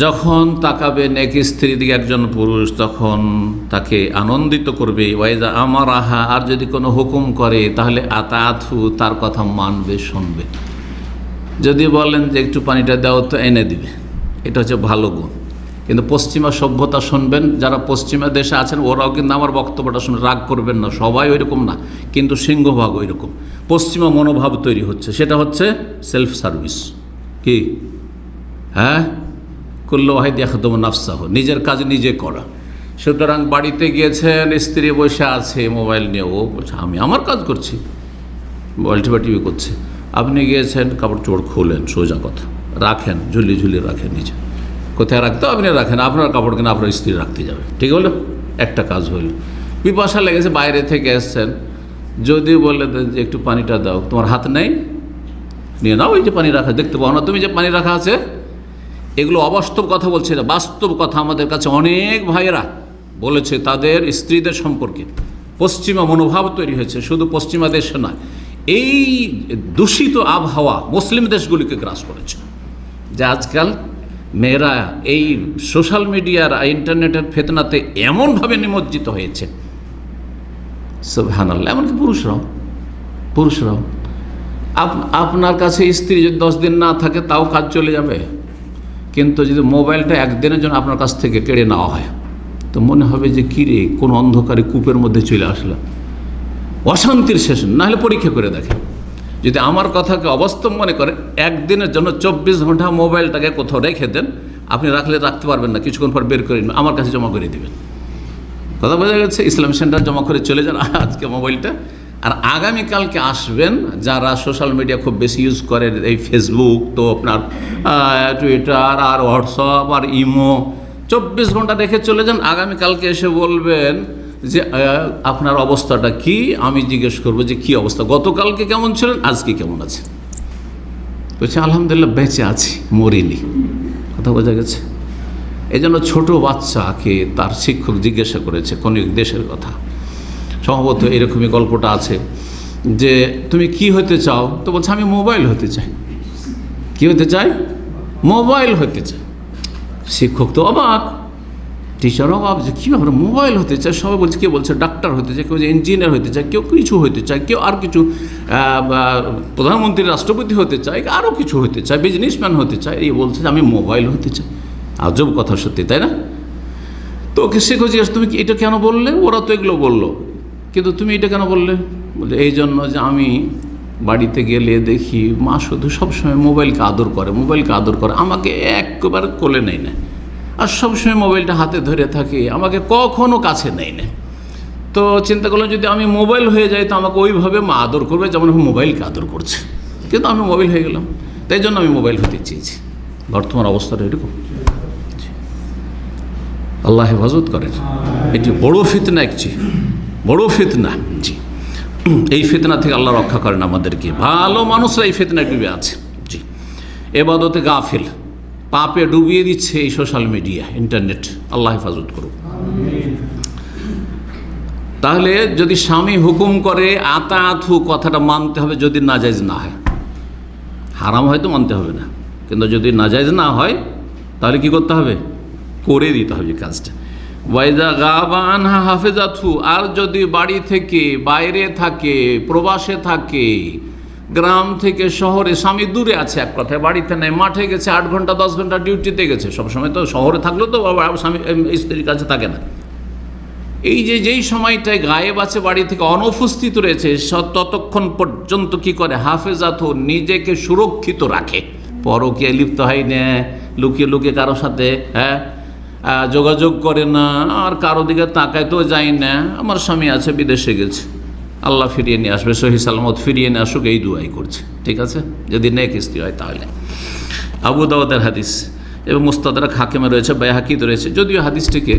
যখন তাকাবেন এক স্ত্রীর দিকে একজন পুরুষ, তখন তাকে আনন্দিত করবে। ওয়াইজা আমার আহা, আর যদি কোনো হুকুম করে তাহলে আতাআতহু, তার কথা মানবে, শুনবে। যদি বলেন যে একটু পানিটা দাও, তো এনে দিবে। এটা হচ্ছে ভালো গুণ। কিন্তু পশ্চিমা সভ্যতা শুনবেন, যারা পশ্চিমা দেশে আছেন ওরাও কিন্তু আমার বক্তব্যটা শুনে রাগ করবেন না, সবাই ওইরকম না, কিন্তু সিংহভাগ ওইরকম। পশ্চিমা মনোভাব তৈরি হচ্ছে, সেটা হচ্ছে সেলফ সার্ভিস। কি? হ্যাঁ, কুল্লু ওয়াহিদ ইয়াখদুমু নাফসাহু, নিজের কাজ নিজে করা। সুতরাং বাড়িতে গিয়েছেন, স্ত্রী বসে আছে মোবাইল নিয়ে, ও বলছে আমি আমার কাজ করছি, মোবাইল টিভি করছে। আপনি গিয়েছেন, কাপড় চোপড় খুলেন, সোজা কথা রাখেন, ঝুলি ঝুলি রাখেন নিচে। কোথায় রাখতে আপনি রাখেন, আপনার কাপড় কিনা আপনার স্ত্রী রাখতে যাবে, ঠিক হলো? একটা কাজ হইল। পিপাসা লেগেছে, বাইরে থেকে এসছেন, যদি বলে দেন যে একটু পানিটা দাও, তোমার হাত নেই, নিয়ে নাও, ওই যে পানি রাখা, দেখতে পাও না তুমি যে পানি রাখা আছে। এগুলো অবাস্তব কথা বলছে না, বাস্তব কথা আমাদের কাছে অনেক ভাইয়েরা বলেছে তাদের স্ত্রীদের সম্পর্কে। পশ্চিমা মনোভাব তৈরি হয়েছে, শুধু পশ্চিমা দেশে নয়, এই দূষিত আবহাওয়া মুসলিম দেশগুলিকে গ্রাস করেছে। যে আজকাল মেয়েরা এই সোশ্যাল মিডিয়ার, ইন্টারনেটের ফেতনাতে এমনভাবে নিমজ্জিত হয়েছে, সুবহানাল্লাহ। এমনকি পুরুষরাও আপনার কাছে স্ত্রী যদি 10 দিন না থাকে তাও কাজ চলে যাবে, কিন্তু যদি মোবাইলটা একদিনের জন্য আপনার কাছ থেকে কেড়ে নেওয়া হয় তো মনে হবে যে কিরে, কোন অন্ধকারে কূপের মধ্যে চলে আসলাম, অশান্তির শেষ। না হলে পরীক্ষা করে দেখেন, যদি আমার কথাকে অবাস্তব মনে করেন, একদিনের জন্য 24 ঘন্টা মোবাইলটাকে কোথাও রেখে দেন, আপনি রাখতে পারবেন না, কিছুক্ষণ পর বের করে আমার কাছে জমা করে দেবেন। কথা বোঝা গেছে? ইসলাম সেন্টার জমা করে চলে যান আজকে মোবাইলটা। আর আগামীকালকে আসবেন যারা সোশ্যাল মিডিয়া খুব বেশি ইউজ করে, এই ফেসবুক, তো আপনার টুইটার আর হোয়াটসঅ্যাপ আর ইমো, 24 ঘন্টা রেখে চলে যান। আগামীকালকে এসে বলবেন যে আপনার অবস্থাটা কি, আমি জিজ্ঞেস করবো যে কী অবস্থা, গতকালকে কেমন ছিলেন, আজকে কেমন আছে। বলছে আলহামদুলিল্লাহ বেঁচে আছি, মরিনি। কথা বোঝা গেছে? এই জন্য ছোটো বাচ্চাকে তার শিক্ষক জিজ্ঞাসা করেছে কোন এক দেশের কথা, সম্ভবত এরকমই গল্পটা আছে, যে তুমি কি হতে চাও? তো বলছে আমি মোবাইল হতে চাই। কি হতে চাই? মোবাইল হতে চাই। শিক্ষক তো অবাক, টিচার অবাক, যে কী ব্যাপারে মোবাইল হতে চায়। সবাই বলছে, কেউ বলছে ডাক্তার হতে চায়, কেউ ইঞ্জিনিয়ার হতে চায়, কেউ কিছু হতে চায়, কেউ আর কিছু প্রধানমন্ত্রী, রাষ্ট্রপতি হতে চায়, আরও কিছু হতে চায়, বিজনেসম্যান হতে চায়। এই বলছে যে আমি মোবাইল হতে চাই। আজব কথা সত্যি, তাই না? তো ওকে শিক্ষক জিজ্ঞাসা, তুমি কি এটা কেন বললে? ওরা তো এগুলো বললো, কিন্তু তুমি এটা কেন বললে? বলে এই জন্য যে আমি বাড়িতে গেলে দেখি মা শুধু সবসময় মোবাইলকে আদর করে, আমাকে একবার কোলে নেয় না, আর সবসময় মোবাইলটা হাতে ধরে থাকে, আমাকে কখনো কাছে নেয় না। তো চিন্তা করলাম যদি আমি মোবাইল হয়ে যাই তো আমাকে ওইভাবে মা আদর করবে যেমন মোবাইলকে আদর করছে। কিন্তু আমি মোবাইল হয়ে গেলাম, তাই জন্য আমি মোবাইল হতে চেয়েছি। বর্তমান অবস্থাটা এরকম। আল্লাহ হেফাজত করেন। এটি বড় ফিতনা, বড় ফিতনা। জি, এই ফিতনা থেকে আল্লাহ রক্ষা করেন আমাদেরকে। ভালো মানুষরা এই ফিতনায় ডুবে আছে। জি, এবাদতে গাফিল, পাপে ডুবিয়ে দিচ্ছে এই সোশ্যাল মিডিয়া, ইন্টারনেট। আল্লাহ হেফাজত করুক। তাহলে যদি স্বামী হুকুম করে আতাআতহু, কথাটা মানতে হবে, যদি নাজায়েজ না হয়। হারাম হয়তো মানতে হবে না, কিন্তু যদি নাজায়েজ না হয় তাহলে কি করতে হবে? করে দিতে হবে কাজটা। ওয়াইদা গাবা আনহা হাফেজাতহু, আর যদি বাড়ি থেকে বাইরে থাকে, প্রবাসে থাকে, গ্রাম থেকে শহরে, স্বামী দূরে আছে, এক কথায় বাড়িতে নেই, মাঠে গেছে, 8 ঘন্টা 10 ঘন্টা ডিউটিতে গেছে, সবসময় তো শহরে থাকলেও তো স্বামী স্ত্রীর কাছে থাকে না, এই যে যেই সময়টায় গায়েব আছে, বাড়ি থেকে অনুপস্থিত রয়েছে, ততক্ষণ পর্যন্ত কি করে, হাফেজাতহু, নিজেকে সুরক্ষিত রাখে, পরকীয়ায় লিপ্ত হয় না, লুকিয়ে লুকিয়ে কারোর সাথে যোগাযোগ করে না, আর কারো দিকে তাকায় তো যায় না, আমার স্বামী আছে বিদেশে গেছে, আল্লাহ ফিরিয়ে নিয়ে আসবে, সহি সালামত ফিরিয়ে নিয়ে আসুক, এই দুয়াই করছে, ঠিক আছে, যদি নেক স্ত্রী হয় তাহলে। আবু দাউদের হাদিস এবং মুস্তাদরাক হাকিমে রয়েছে, বাইহাকিতে রয়েছে, যদিও হাদিসটিকে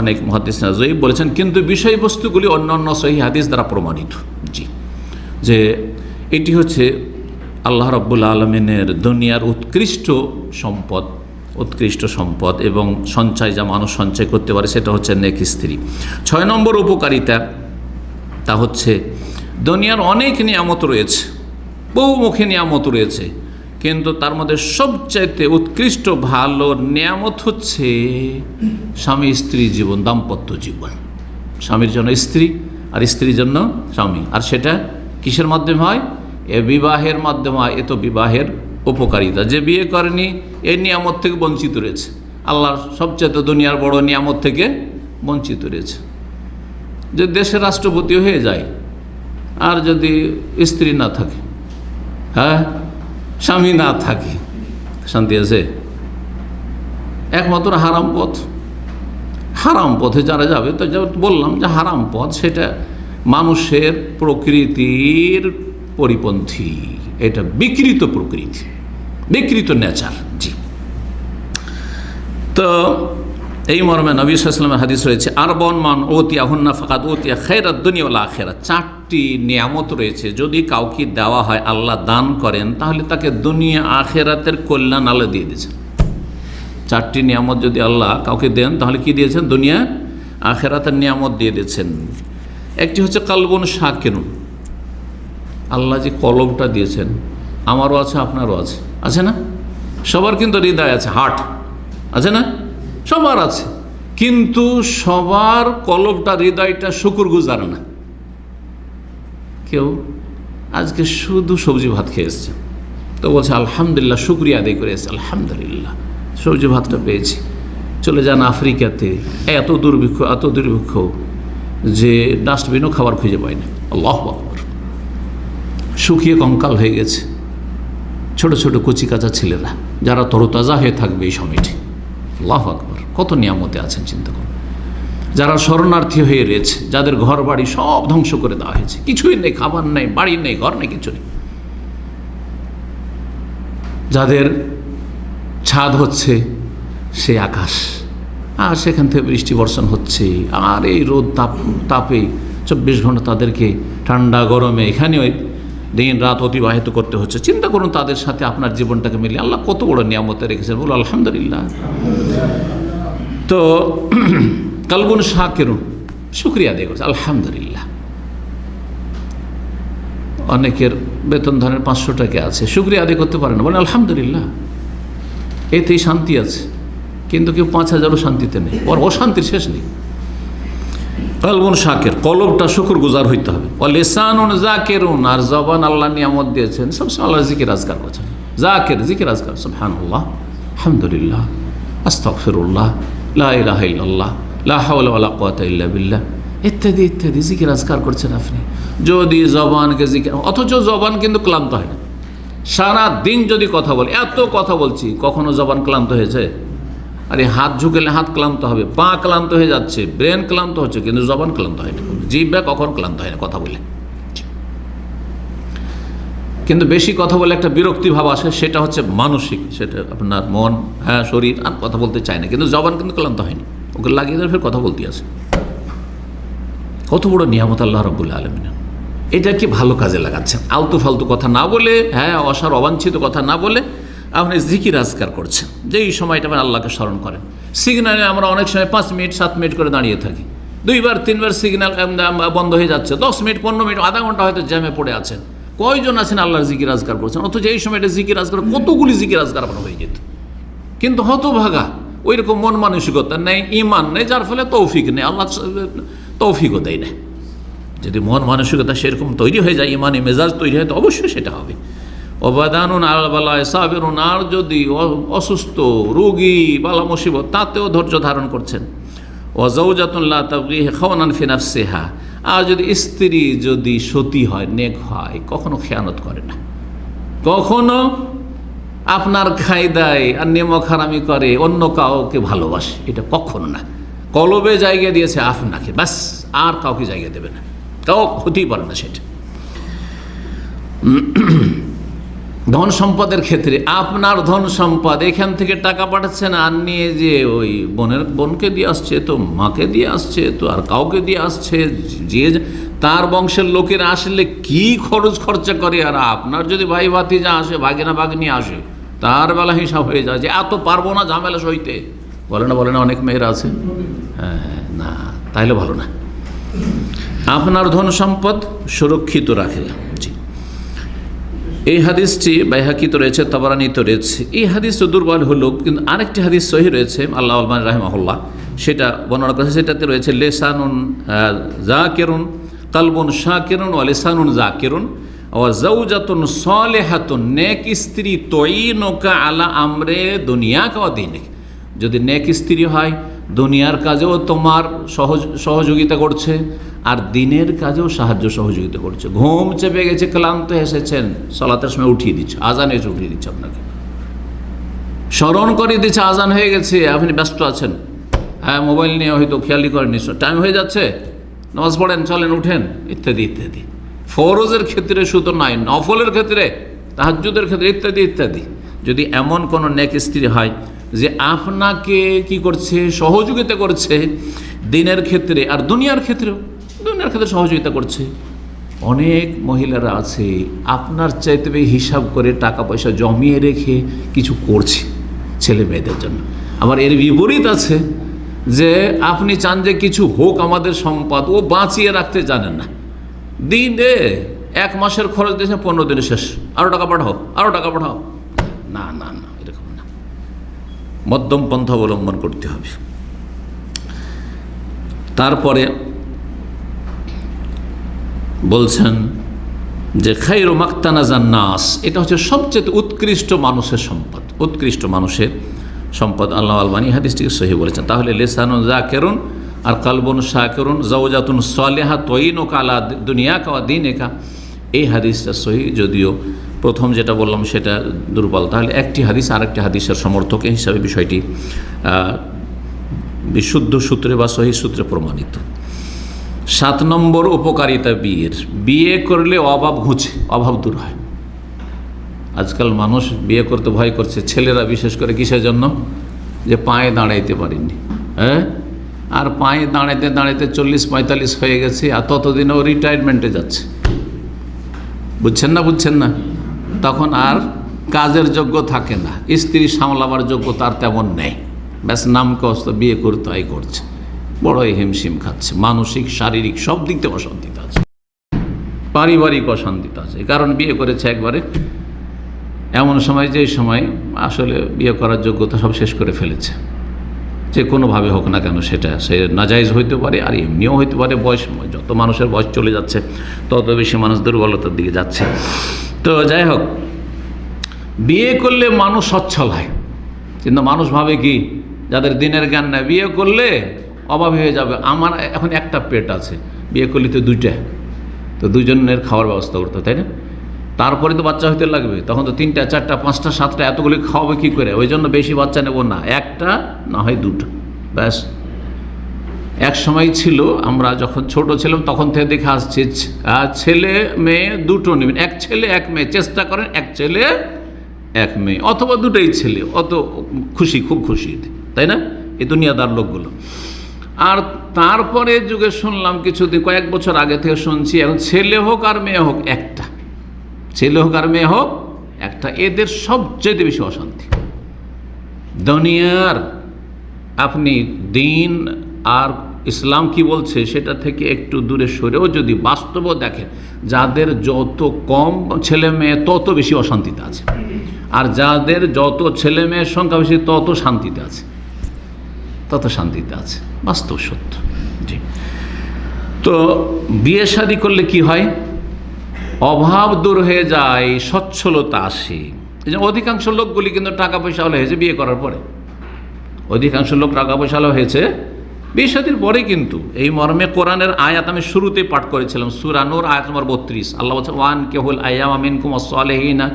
অনেক মুহাদ্দিস যঈফ বলেছেন, কিন্তু বিষয়বস্তুগুলি অন্যান্য সহিহ হাদিস দ্বারা প্রমাণিত। জি, যে এটি হচ্ছে আল্লাহ রাব্বুল আলামিনের দুনিয়ার উৎকৃষ্ট সম্পদ এবং সঞ্চয়, যা মানুষ সঞ্চয় করতে পারে, সেটা হচ্ছে নেক স্ত্রী। 6 নম্বর উপকারিতা, তা হচ্ছে দুনিয়ার অনেক নিয়ামত রয়েছে, বহুমুখী নিয়ামত রয়েছে, কিন্তু তার মধ্যে সবচাইতে উৎকৃষ্ট ভালো নিয়ামত হচ্ছে স্বামী স্ত্রী জীবন, দাম্পত্য জীবন। স্বামীর জন্য স্ত্রী আর স্ত্রীর জন্য স্বামী, আর সেটা কিসের মাধ্যমে হয়, এ বিবাহের মাধ্যমে হয়। এ তো বিবাহের উপকারিতা, যে বিয়ে করেনি এই নিয়ামত থেকে বঞ্চিত রয়েছে, আল্লাহর সবচেয়ে দুনিয়ার বড় নিয়ামত থেকে বঞ্চিত রয়েছে। যে দেশের রাষ্ট্রপতি হয়ে যায়, আর যদি স্ত্রী না থাকে, হ্যাঁ, স্বামী না থাকে, শান্তি আছে? একমাত্র হারাম পথে যারা যাবে, তো বললাম যে হারাম পথ সেটা মানুষের প্রকৃতির পরিপন্থী, এটা বিকৃত প্রকৃতি, বিকৃত নেচার। জি, তো এই মর্মে নবী সাল্লাল্লাহু আলাইহি ওয়াসাল্লামের হাদিস রয়েছে, আরবাউন মান উতিয়া হুন্না ফাকাদ উতিয়া খায়রাদ দুনিয়া ওয়াল আখিরাহ। 4টি নিয়ামত রয়েছে, যদি কাউকে দেওয়া হয়, আল্লাহ দান করেন, তাহলে তাকে দুনিয়া আখিরাতের কল্যাণ আল্লাহ দিয়ে দিয়েছেন। 4টি নিয়ামত যদি আল্লাহ কাউকে দেন, তাহলে কি দিয়েছেন, দুনিয়া আখিরাতের নিয়ামত দিয়ে দিয়েছেন। একটি হচ্ছে কালবুন শাকিরুন, আল্লাহ যে কলবটা দিয়েছেন, আমারও আছে, আপনারও আছে, আছে না? সবার কিন্তু হৃদয় আছে, হার্ট আছে না? সবার আছে, কিন্তু সবার কলবটা, হৃদয়টা শুকরগুজার না। কেউ আজকে শুধু সবজি ভাত খেয়ে এসছে, তো বলছে আলহামদুলিল্লাহ, শুকরিয়া আদায় করে এসছে, আলহামদুলিল্লাহ সবজি ভাতটা পেয়েছি। চলে যান আফ্রিকাতে, এত দুর্ভিক্ষ যে ডাস্টবিনও খাবার খুঁজে পায় না, আল্লাহু আকবার। শুকিয়ে কঙ্কাল হয়ে গেছে ছোট ছোট কচি কাঁচা ছেলেরা, যারা তরতাজা হয়ে থাকবে এই সময়টি, আল্লাহু আকবার। কত নিয়ামতে আছেন চিন্তা করুন। যারা শরণার্থী হয়ে রয়েছে, যাদের ঘর বাড়ি সব ধ্বংস করে দেওয়া হয়েছে, কিছুই নেই, খাবার নেই, বাড়ি নেই, ঘর নেই, কিছু নেই, যাদের ছাদ হচ্ছে সেই আকাশ, আর সেখান থেকে বৃষ্টি বর্ষণ হচ্ছে, আর এই রোদ তাপে 24 ঘন্টা তাদেরকে ঠান্ডা গরমে এখানে দিন রাত অতিবাহিত করতে হচ্ছে। চিন্তা করুন তাদের সাথে আপনার জীবনটাকে মিলিয়ে আল্লাহ কত বড় নিয়ামতে রেখেছেন, বলো আলহামদুলিল্লাহ। তো কালবুন শাকিরুন, শুকরিয়া আদায় করছে, আলহামদুলিল্লাহ। অনেকের বেতন ধরেন 500 টাকা আছে, শুকরিয়া আদায় করতে পারে না, বলে আলহামদুলিল্লাহ, এতেই শান্তি আছে। কিন্তু কেউ 5000ও শান্তিতে নেই, ওর অশান্তির শেষ নেই। কালবুন শাকির, কলবটা শুকরগুজার হইতে হবে। ও লিসানুন যাকিরুন, আর জবান আল্লাহ নিয়ামত দিয়েছেন, সবসময় আল্লাহ জিকির আজকার করছেন, জিকির আজকার, সুবহানাল্লাহ, আলহামদুলিল্লাহ, আস্তাগফিরুল্লাহ, লা ইলাহা ইল্লাল্লাহ, লা হাওলা ওয়ালা কুওয়াতা ইল্লা বিল্লাহ, ইত্যাদি ইত্যাদি জিকির আজকার করছেন আপনি। যদি জবানকে জিকির, অথচ জবান কিন্তু ক্লান্ত হয় না, সারা দিন যদি কথা বলে, এত কথা বলছি, কখনো জবান ক্লান্ত হয়েছে? আরে হাত ঝুঁকেলে হাত ক্লান্ত হবে, পা ক্লান্ত হয়ে যাচ্ছে, ব্রেন ক্লান্ত হচ্ছে, কিন্তু জবান ক্লান্ত হয় না, জিহ্বা কখনো ক্লান্ত হয় না কথা বলে। কিন্তু বেশি কথা বলে একটা বিরক্তি ভাব আসে, সেটা হচ্ছে মানসিক, সেটা আপনার মন, হ্যাঁ, শরীর আর কথা বলতে চায় না, কিন্তু জবান কিন্তু ক্লান্ত হয়নি, ওকে লাগিয়ে দেওয়ার ফের কথা বলতে আসে। কত বড় নিয়ামত আল্লাহ রাব্বুল আলামিন। এটা কি ভালো কাজে লাগাচ্ছেন, আলতু ফালতু কথা না বলে, হ্যাঁ, অসার অবাঞ্ছিত কথা না বলে আপনি জিকির আজকার করছেন, যে এই সময়টা আপনি আল্লাহকে স্মরণ করেন। সিগন্যালে আমরা অনেক সময় 5 মিনিট 7 মিনিট করে দাঁড়িয়ে থাকি, 2বার 3বার সিগন্যাল বন্ধ হয়ে যাচ্ছে, 10 মিনিট 15 মিনিট আধা ঘন্টা হয়তো জ্যামে পড়ে আছেন। কয়জন আছেন আল্লাহর জিকির আজকার করছেন? অথচ এই সময়টা জিকির আজকার, কতগুলি জিকির আজকার আপনার হয়ে যেত। কিন্তু হতভাগা ওই রকম মন মানসিকতা নেই, ইমান নেই, যার ফলে তৌফিক নেই, আল্লাহ তৌফিকও দেয় না। যদি মন মানসিকতা সেরকম তৈরি হয়ে যায়, ইমানি মেজাজ তৈরি হয়, তো অবশ্যই সেটা হবে। অবাদানুন আল বালায় সাবিরুন, আর যদি অসুস্থ রোগী বালা মুসিবত তাতেও ধৈর্য ধারণ করছেন। ওয়াজাউজাতুন লা তাবগি খাওয়ানান ফি নাফসিহা, আর যদি স্ত্রী যদি সতী হয়, নেক হয়, কখনো খেয়ানত করে না, কখনো আপনার খাই দেয় আর নেমক হারামি করে, অন্য কাউকে ভালোবাসে, এটা কখনো না। কলবে জায়গা দিয়েছে আপনাকে, ব্যাস, আর কাউকে জায়গা দেবে না, কাউ হতেই পারে না সেটা। ধন সম্পদের ক্ষেত্রে আপনার ধন সম্পদ, এখান থেকে টাকা পাঠাচ্ছেন, আর নিয়ে যে ওই বোনকে দিয়ে আসছে, তো মাকে দিয়ে আসছে, তো আর কাউকে দিয়ে আসছে, যে তার বংশের লোকের আসলে কি খরচা করে, আর আপনার যদি ভাই ভাতিজা আসে, ভাগিনা ভাগ্নি আসে, তার বেলা হিসাব হয়ে যায় যে এত পারবো না ঝামেলা সইতে। বলে না অনেক মেয়েরা আছে। হ্যাঁ, না, তাইলে ভালো না। আপনার ধন সম্পদ সুরক্ষিত রাখে। জি, এই হাদিসটি বাইহাকিতে রয়েছে, তাবারানীতে রয়েছে। এই হাদিস তো দুর্বল হলো, কিন্তু আরেকটি হাদিস সহিহ রয়েছে, আল্লাহ আলমান রাহিমাহুল্লাহ সেটা বর্ণনা করেছে। সেটাতে রয়েছে লেসানুন জাকিরুন কালবুন শাকিরুন ওয়া লিসানুন জাকিরুন ওয়া জাওজাতুন সালিহাতুন, নেক স্ত্রী তুইনুকা আলা আমরে দুনিয়াকা ওয়া দীনিক। যদি নেক স্ত্রী হয়, দুনিয়ার কাজেও তোমার সহযোগিতা করছে, আর দিনের কাজেও সাহায্য সহযোগিতা করছে। ঘুম চেপে গেছে, ক্লান্ত এসেছেন, সালাতের সময় উঠিয়ে দিচ্ছে, আজান এসে উঠিয়ে দিচ্ছে, আপনাকে স্মরণ করিয়ে দিচ্ছে, আজান হয়ে গেছে, আপনি ব্যস্ত আছেন, হ্যাঁ, মোবাইল নিয়ে হয়তো খেয়ালই করেননি, টাইম হয়ে যাচ্ছে, নামাজ পড়েন, চলেন, উঠেন, ইত্যাদি ইত্যাদি। ফরজের ক্ষেত্রে শুধু নাই, নফলের ক্ষেত্রে, তাহাজ্জুদের ক্ষেত্রে, ইত্যাদি ইত্যাদি। যদি এমন কোনো নেক স্ত্রী হয় যে আপনাকে কি করছে, সহযোগিতা করছে দিনের ক্ষেত্রে আর দুনিয়ার ক্ষেত্রেও, দুনিয়ার ক্ষেত্রে সহযোগিতা করছে। অনেক মহিলারা আছে আপনার চাইতে হিসাব করে টাকা পয়সা জমিয়ে রেখে কিছু করছে ছেলে মেয়েদের জন্য। আবার এর বিপরীত আছে যে আপনি চান যে কিছু হোক আমাদের সম্পদ, ও বাঁচিয়ে রাখতে জানেন না, দিনে 1 মাসের খরচ দিয়েছে, 15 দিনে শেষ, আরও টাকা পাঠাও, আরও টাকা পাঠাও। না না না, এরকম না, মধ্যম পন্থা অবলম্বন করতে হবে। তারপরে বলছেন যে খায়রু মাক্তানাজান নাস, এটা হচ্ছে সবচেয়ে উৎকৃষ্ট মানুষের সম্পদ, উৎকৃষ্ট মানুষের সম্পদ। আল্লাহ আলবানী হাদিসটিকে সহিহ বলেছেন। তাহলে লিসানুন যাকিরুন আর কালবুন শাকিরুন জাওজাতুন সালিহা তুইনুকা আলা দুনিয়াকা ওয়া দীনিকা, এই হাদিসটা সহিহ, যদিও প্রথম যেটা বললাম সেটা দুর্বল। তাহলে একটি হাদিস আরেকটি হাদিসের সমর্থক হিসাবে বিষয়টি বিশুদ্ধ সূত্রে বা সহিহ সূত্রে প্রমাণিত। 7 নম্বর উপকারিতা বিয়ের, বিয়ে করলে অভাব ঘুচে, অভাব দূর হয়। আজকাল মানুষ বিয়ে করতে ভয় করছে, ছেলেরা বিশেষ করে, কিসের জন্য? যে পায়ে দাঁড়াইতে পারেননি, হ্যাঁ, আর পায়ে দাঁড়াইতে দাঁড়াইতে 40-45 হয়ে গেছে, আর ততদিনেও রিটায়ারমেন্টে যাচ্ছে, বুঝছেন না, তখন আর কাজের যোগ্য থাকে না, স্ত্রী সামলাবার যোগ্য তার তেমন নেই, ব্যাস নামকে অস্ত বিয়ে করতে হয়, করছে, বড়ই হিমশিম খাচ্ছে, মানসিক শারীরিক সব দিক থেকে অশান্তিতে আছে, পারিবারিক অশান্তিতে আছে। কারণ বিয়ে করেছে একবারে এমন সময়, যে সময় আসলে বিয়ে করার যোগ্যতা সব শেষ করে ফেলেছে, যে কোনোভাবে হোক না কেন, সেটা সে নাজায়েজ হইতে পারে, আর এমনিও হইতে পারে। বয়স, যত মানুষের বয়স চলে যাচ্ছে তত বেশি মানুষ দুর্বলতার দিকে যাচ্ছে। তো যাই হোক, বিয়ে করলে মানুষ সচ্ছল হয়, কিন্তু মানুষ ভাবে কি, যাদের দিনের জ্ঞান নেই, বিয়ে করলে অভাব হয়ে যাবে, আমার এখন একটা পেট আছে, বিয়ে করলে তো 2টা, তো 2 জনের খাওয়ার ব্যবস্থা করতে, তাই না? তারপরে তো বাচ্চা হইতে লাগবে, তখন তো 3টা 4টা 5টা 7টা এতগুলি খাওয়াবে কী করে? ওই জন্য বেশি বাচ্চা নেব না, 1টা না হয় 2টা, ব্যাস। এক সময় ছিল, আমরা যখন ছোট ছিলাম তখন থেকে দেখে আসছি, ছেলে মেয়ে 2টো নেবেন, 1 ছেলে 1 মেয়ে, চেষ্টা করেন 1 ছেলে 1 মেয়ে, অথবা 2টাই ছেলে, অত খুশি, খুব খুশি, তাই না? এই দুনিয়াদার লোকগুলো। আর তারপরে যুগে শুনলাম, কিছুদিন কয়েক বছর আগে থেকে শুনছি, এখন ছেলে হোক আর মেয়ে হোক একটা, ছেলে হোক আর মেয়ে হোক একটা, এদের সবচেয়ে বেশি অশান্তি। দুনিয়ার আপনি দিন আর ইসলাম কি বলছে সেটা থেকে একটু দূরে সরেও যদি বাস্তব দেখেন, যাদের যত কম ছেলে মেয়ে তত বেশি অশান্তিতে আছে, আর যাদের যত ছেলে মেয়ের সংখ্যা বেশি তত শান্তিতে আছে। তত শান্তিতে আছে, বাস্তব সত্য। জি, তো বিয়ে শাদী করলে কি হয়? অভাব দূর হয়ে যায়, সচ্ছলতা আসে। এই যে অধিকাংশ লোকগুলি কিন্তু টাকা পয়সা হলে হয়েছে বিয়ে করার পরে, অধিকাংশ লোক টাকা পয়সা হলে হয়েছে বিয়ে শাদীর পরে। কিন্তু এই মর্মে কোরআনের আয়াত আমি শুরুতে পাঠ করেছিলাম, সূরা নূর আয়াত নম্বর 32। আল্লাহ বলছে, ওয়ান কেহুল আইয়ামা মিনকুম আস-সালিহিনা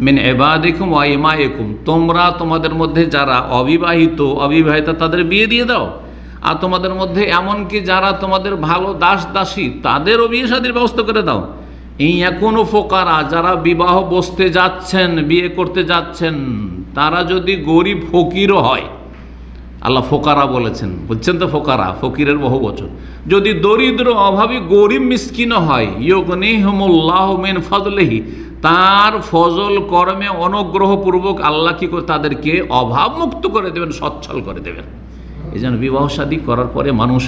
মিন ইবাদিকুম ওয়া ইমাইকুম, তোমরা তোমাদের মধ্যে যারা অবিবাহিতা তাদের বিয়ে দিয়ে দাও, আর তোমাদের মধ্যে এমনকি যারা তোমাদের ভালো দাস দাসী তাদেরও বিয়ে শাদীর ব্যবস্থা করে দাও। ইয়াকুনু ফোকারা, যারা বিবাহ বসতে যাচ্ছেন, বিয়ে করতে যাচ্ছেন, তারা যদি গরিব ফকিরও হয়, আল্লাহ ফোকারা বলেছেন, বুঝছেন তো? ফোকারা, ফকিরের বহু বচন। যদি দরিদ্র অভাবী গরিব মিসকিনও হয়, ইউগনিহুমুল্লাহু মিন ফাদলিহি, তার ফজল কর্মে অনুগ্রহপূর্বক আল্লাহ কি করে তাদেরকে অভাব মুক্ত করে দেবেন, সচ্ছল করে দেবেন। এই জন্য বিবাহ শাদী করার পরে মানুষ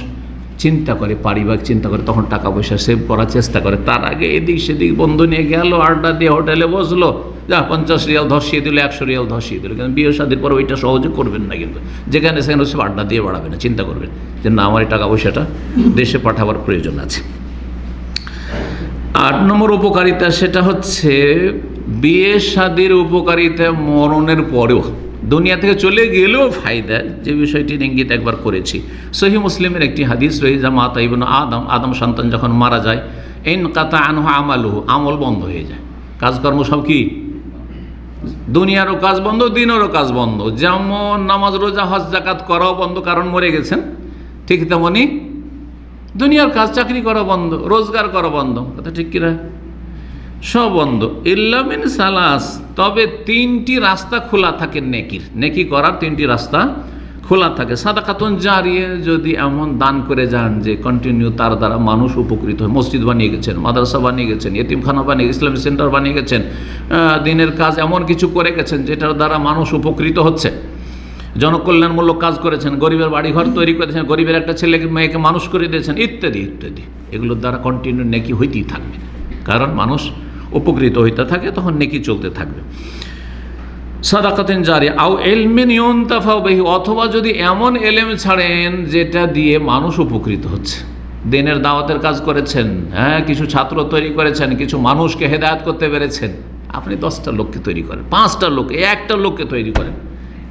চিন্তা করে, পারিবারিক চিন্তা করে, তখন টাকা পয়সা সেভ করার চেষ্টা করে। তার আগে এদিক সেদিক বন্ধু নিয়ে গেল, আড্ডা দিয়ে হোটেলে বসলো, যা 50 রিয়াল ধসিয়ে দিল, 100 রিয়াল ধসিয়ে দিল। কিন্তু বিয়ে শাদীর পরে ওইটা সহজে করবেন না, কিন্তু যেখানে সেখানে সব আড্ডা দিয়ে বাড়াবে না, চিন্তা করবেন যে না, আমার এই টাকা পয়সাটা দেশে পাঠাবার প্রয়োজন আছে। 8 নম্বর উপকারিতা, সেটা হচ্ছে বিয়ে শাদীর উপকারিতা মরণের পরেও, দুনিয়া থেকে চলে গেলেও ফায়দা, যে বিষয়টি ইঙ্গিত একবার করেছি। সহিহ মুসলিমের একটি হাদিস রয়েছে, মাতা ইবনে আদম সন্তান যখন মারা যায়, ইনকাতা আনহু আমালুহু, আমল বন্ধ হয়ে যায়, কাজকর্ম সব কি, দুনিয়ারও কাজ বন্ধ, দিনেরও কাজ বন্ধ। যেমন নামাজ রোজা হজ যাকাত করাও বন্ধ, কারণ মরে গেছেন, ঠিক তেমনি দুনিয়ার কাজ, চাকরি করা বন্ধ, রোজগার করা বন্ধ, কথা ঠিক কিনা, সব বন্ধ। ইল্লা মিন সালাস, তবে 3টি রাস্তা খোলা থাকে নেকির, নেকি করার 3টি রাস্তা খোলা থাকে। সাদাকাতুন জারিয়া, যদি এমন দান করে যান যে কন্টিনিউ তার দ্বারা মানুষ উপকৃত হয়, মসজিদ বানিয়ে গেছেন, মাদ্রাসা বানিয়ে গেছেন, এতিমখানা বানিয়ে, ইসলামিক সেন্টার বানিয়ে গেছেন, দিনের কাজ এমন কিছু করে গেছেন যেটার দ্বারা মানুষ উপকৃত হচ্ছে, জনকল্যাণমূলক কাজ করেছেন, গরিবের বাড়িঘর তৈরি করেছেন, গরিবের একটা ছেলে মেয়েকে মানুষ করে দিয়েছেন, ইত্যাদি ইত্যাদি, এগুলোর দ্বারা কন্টিনিউ নেকি হইতেই থাকবে, কারণ মানুষ উপকৃত হইতে থাকে, তখন নেকি চলতে থাকবে। সাদাকাতিন জারিয়া আও ইলমিন ইউনতাফাউ বিহি, অথবা যদি এমন এলেম ছাড়েন যেটা দিয়ে মানুষ উপকৃত হচ্ছে, দিনের দাওয়াতের কাজ করেছেন, হ্যাঁ, কিছু ছাত্র তৈরি করেছেন, কিছু মানুষকে হেদায়েত করতে পেরেছেন, আপনি 10টা লোককে তৈরি করেন, 5টা লোক, একটা লোককে তৈরি করেন।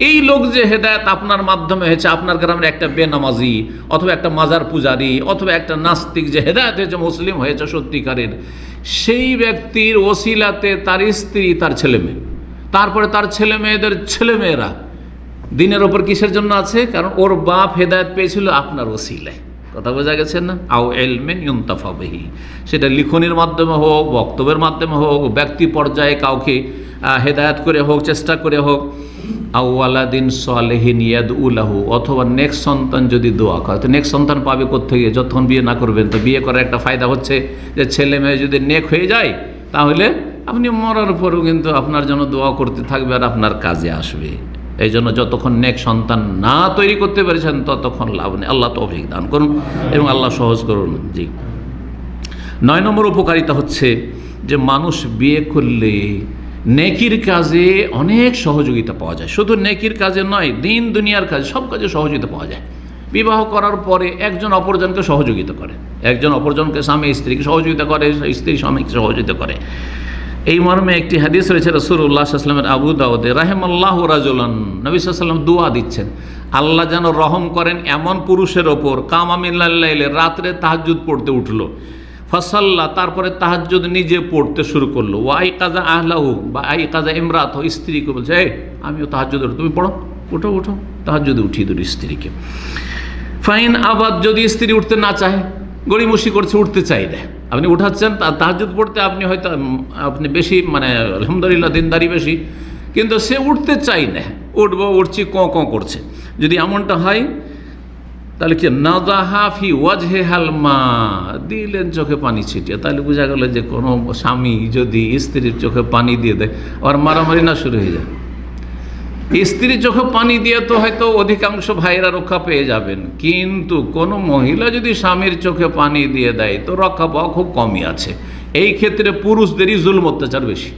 এই লোক যে হেদায়েত আপনার মাধ্যমে হয়েছে, আপনার গ্রামের একটা বেনামাজি অথবা একটা মাজার পূজারী অথবা একটা নাস্তিক যে হেদায়েত হয়েছে, মুসলিম হয়েছে সত্যিকারের, সেই ব্যক্তির ওসিলাতে তার স্ত্রী, তার ছেলে মেয়ে, তারপরে তার ছেলে মেয়েদের ছেলে মেয়েরা দিনের ওপর কিসের জন্য আছে? কারণ ওর বাপ হেদায়েত পেয়েছিল আপনার ওসিলায়। কথা বোঝা গেছে না? আও ইলমিন ইউনতাফা বিহি, সেটা লিখনির মাধ্যমে হোক, বক্তব্যের মাধ্যমে হোক, ব্যক্তি পর্যায়ে কাউকে হেদায়েত করে হোক, চেষ্টা করে হোক, আও ওয়ালাদিন সালেহিন ইয়াদউ লাহু, অথবা নেক্সট সন্তান যদি দোয়া করে। তো নেক্সট সন্তান পাবে কোত্থেকে? যতক্ষণ বিয়ে না করবেন। তো বিয়ে করার একটা ফায়দা হচ্ছে যে ছেলে মেয়ে যদি নেক হয়ে যায়, তাহলে আপনি মরার পরেও কিন্তু আপনার জন্য দোয়া করতে থাকবে আর আপনার কাজে আসবে। এই জন্য যতক্ষণ নেক সন্তান না তৈরি করতে পেরেছেন ততক্ষণ লাভ নেই। আল্লাহ তৌফিক দান করুন এবং আল্লাহ সহজ করুন। জি, 9 নম্বর উপকারিতা হচ্ছে যে মানুষ বিয়ে করলে নেকির কাজে অনেক সহযোগিতা পাওয়া যায়। শুধু নেকির কাজে নয়, দিন দুনিয়ার কাজে, সব কাজে সহযোগিতা পাওয়া যায়। বিবাহ করার পরে একজন অপরজনকে সহযোগিতা করে, একজন অপরজনকে, স্বামী স্ত্রীকে সহযোগিতা করে, স্ত্রী স্বামীকে সহযোগিতা করে। এই মর্মে একটি হাদিস রয়েছে রাসূলুল্লাহ সাল্লাল্লাহু আলাইহি ওয়াসাল্লামের, আবু দাউদে, রাহিমাল্লাহু রাজুলান, নবী সাল্লাল্লাহু আলাইহি ওয়াসাল্লাম দোয়া দিচ্ছেন, আল্লাহ যেন রহম করেন এমন পুরুষের ওপর, কামা মিনাল লাইলি, রাত্রে তাহাজ্জুদ পড়তে উঠলো, ফাসাল্লা, তারপরে তাহাজ্জুদ নিজে পড়তে শুরু করলো, ওয়াই কাজা আহলাহু, বা আই কাজা ইমরাত, স্ত্রীকে বলছে, এই আমিও তাহাজ্জুদ, তুমি পড়ো, উঠো উঠো, তাহাজ্জুদে উঠিয়ে দিল স্ত্রীকে। ফাইন আবাদ, যদি স্ত্রী উঠতে না চায়, গড়িমসি করছে, উঠতে চাই না, আপনি উঠাচ্ছেন তাহাজ্জুদ পড়তে, আপনি হয়তো বেশি আলহামদুলিল্লাহ দিনদারি বেশি, কিন্তু সে উঠতে চাই না, উঠছি করছে, যদি এমনটা হয় তাহলে কি নাযাহা ফি ওয়াজহিহাল মা, দিলেন চোখে পানি ছিটিয়ে। তাহলে বোঝা গেল যে কোনো স্বামী যদি স্ত্রীর চোখে পানি দিয়ে দেয়, আর মারামারি না শুরু হয়ে যায়। স্ত্রীর চোখে পানি দিয়ে তো হয়তো অধিকাংশ ভাইরা রক্ষা পেয়ে যাবেন, কিন্তু কোনো মহিলা যদি স্বামীর চোখে পানি দিয়ে দেয় তো রক্ষা পাওয়া খুব কমই আছে। এই ক্ষেত্রে পুরুষদেরই জুলম অত্যাচার বেশি,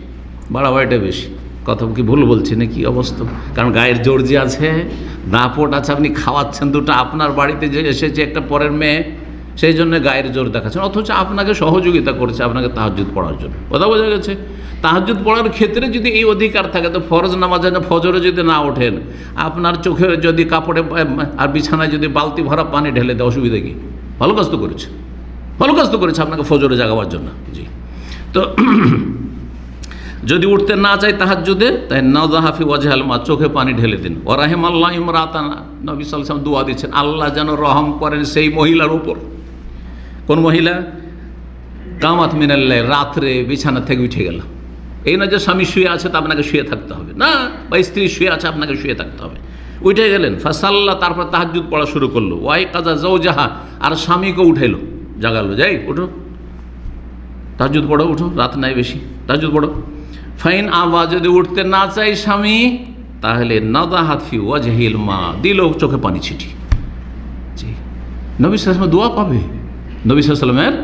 বাড়াবাড়িটা বেশি। কথা কি ভুল বলছি না কি অবস্থা? কারণ গায়ের জোর যে আছে, দাপট আছে, আপনি খাওয়াচ্ছেন দুটো, আপনার বাড়িতে যে এসেছে একটা পরের মেয়ে, সেই জন্য গায়ের জোর দেখাচ্ছেন, অথচ আপনাকে সহযোগিতা করছে আপনাকে তাহাজ্জুদ পড়ার জন্য। কথা বোঝা গেছে? তাহাজ্জুদ পড়ার ক্ষেত্রে যদি এই অধিকার থাকে, তো ফরজ নামাজে ফজরে যদি না ওঠেন, আপনার চোখে যদি কাপড়ে আর বিছানায় যদি বালতি ভরা পানি ঢেলে দেয়, অসুবিধা কি? ভালো কাজ তো করেছে, ভালো কাজ তো করেছে আপনাকে ফজরে জাগাবার জন্য। জি, তো যদি উঠতে না চাই তাহাজ্জুদে, তাই নাযাহাফি ওয়াজহাল মা, চোখে পানি ঢেলে দিন। ওয়া রাহিমাল্লাহু ইমরাতান, নবী সাল্লাল্লাহু আলাইহি ওয়াসাল্লাম দোয়া দিচ্ছেন, আল্লাহ যেন রহম করেন সেই মহিলার উপর। কোন মহিলা? কামাত মিনাল লাইল, রাত্রে বিছানা থেকে উঠে গেল। এই না যে স্বামী শুয়ে আছে তা আপনাকে শুয়ে থাকতে হবে না, বা স্ত্রী শুয়ে আছে আপনাকে শুয়ে থাকতে হবে। উঠে গেলেন, ফাসাল্লাহ, তারপর তাহাজ্জুদ পড়া শুরু করলো। ওয়াই কাজা যাওজাহা, আর স্বামীকে উঠাইলো, জাগালো, যাই উঠো তাহাজ্জুদ পড়ো, উঠো, রাত নাই বেশি, তাহাজ্জুদ পড়ো। ফাইন আবা, যদি উঠতে না চাই স্বামী, তাহলে নাযাহাত ফি ওয়াজহিল মা, দিল চোখে পানি ছিটি। জি, নবী সাল্লাল্লাহু আলাইহি ওয়াসাল্লাম দোয়া পাবে, নবী সাল্লাল্লাহু আলাইহি ওয়াসাল্লামের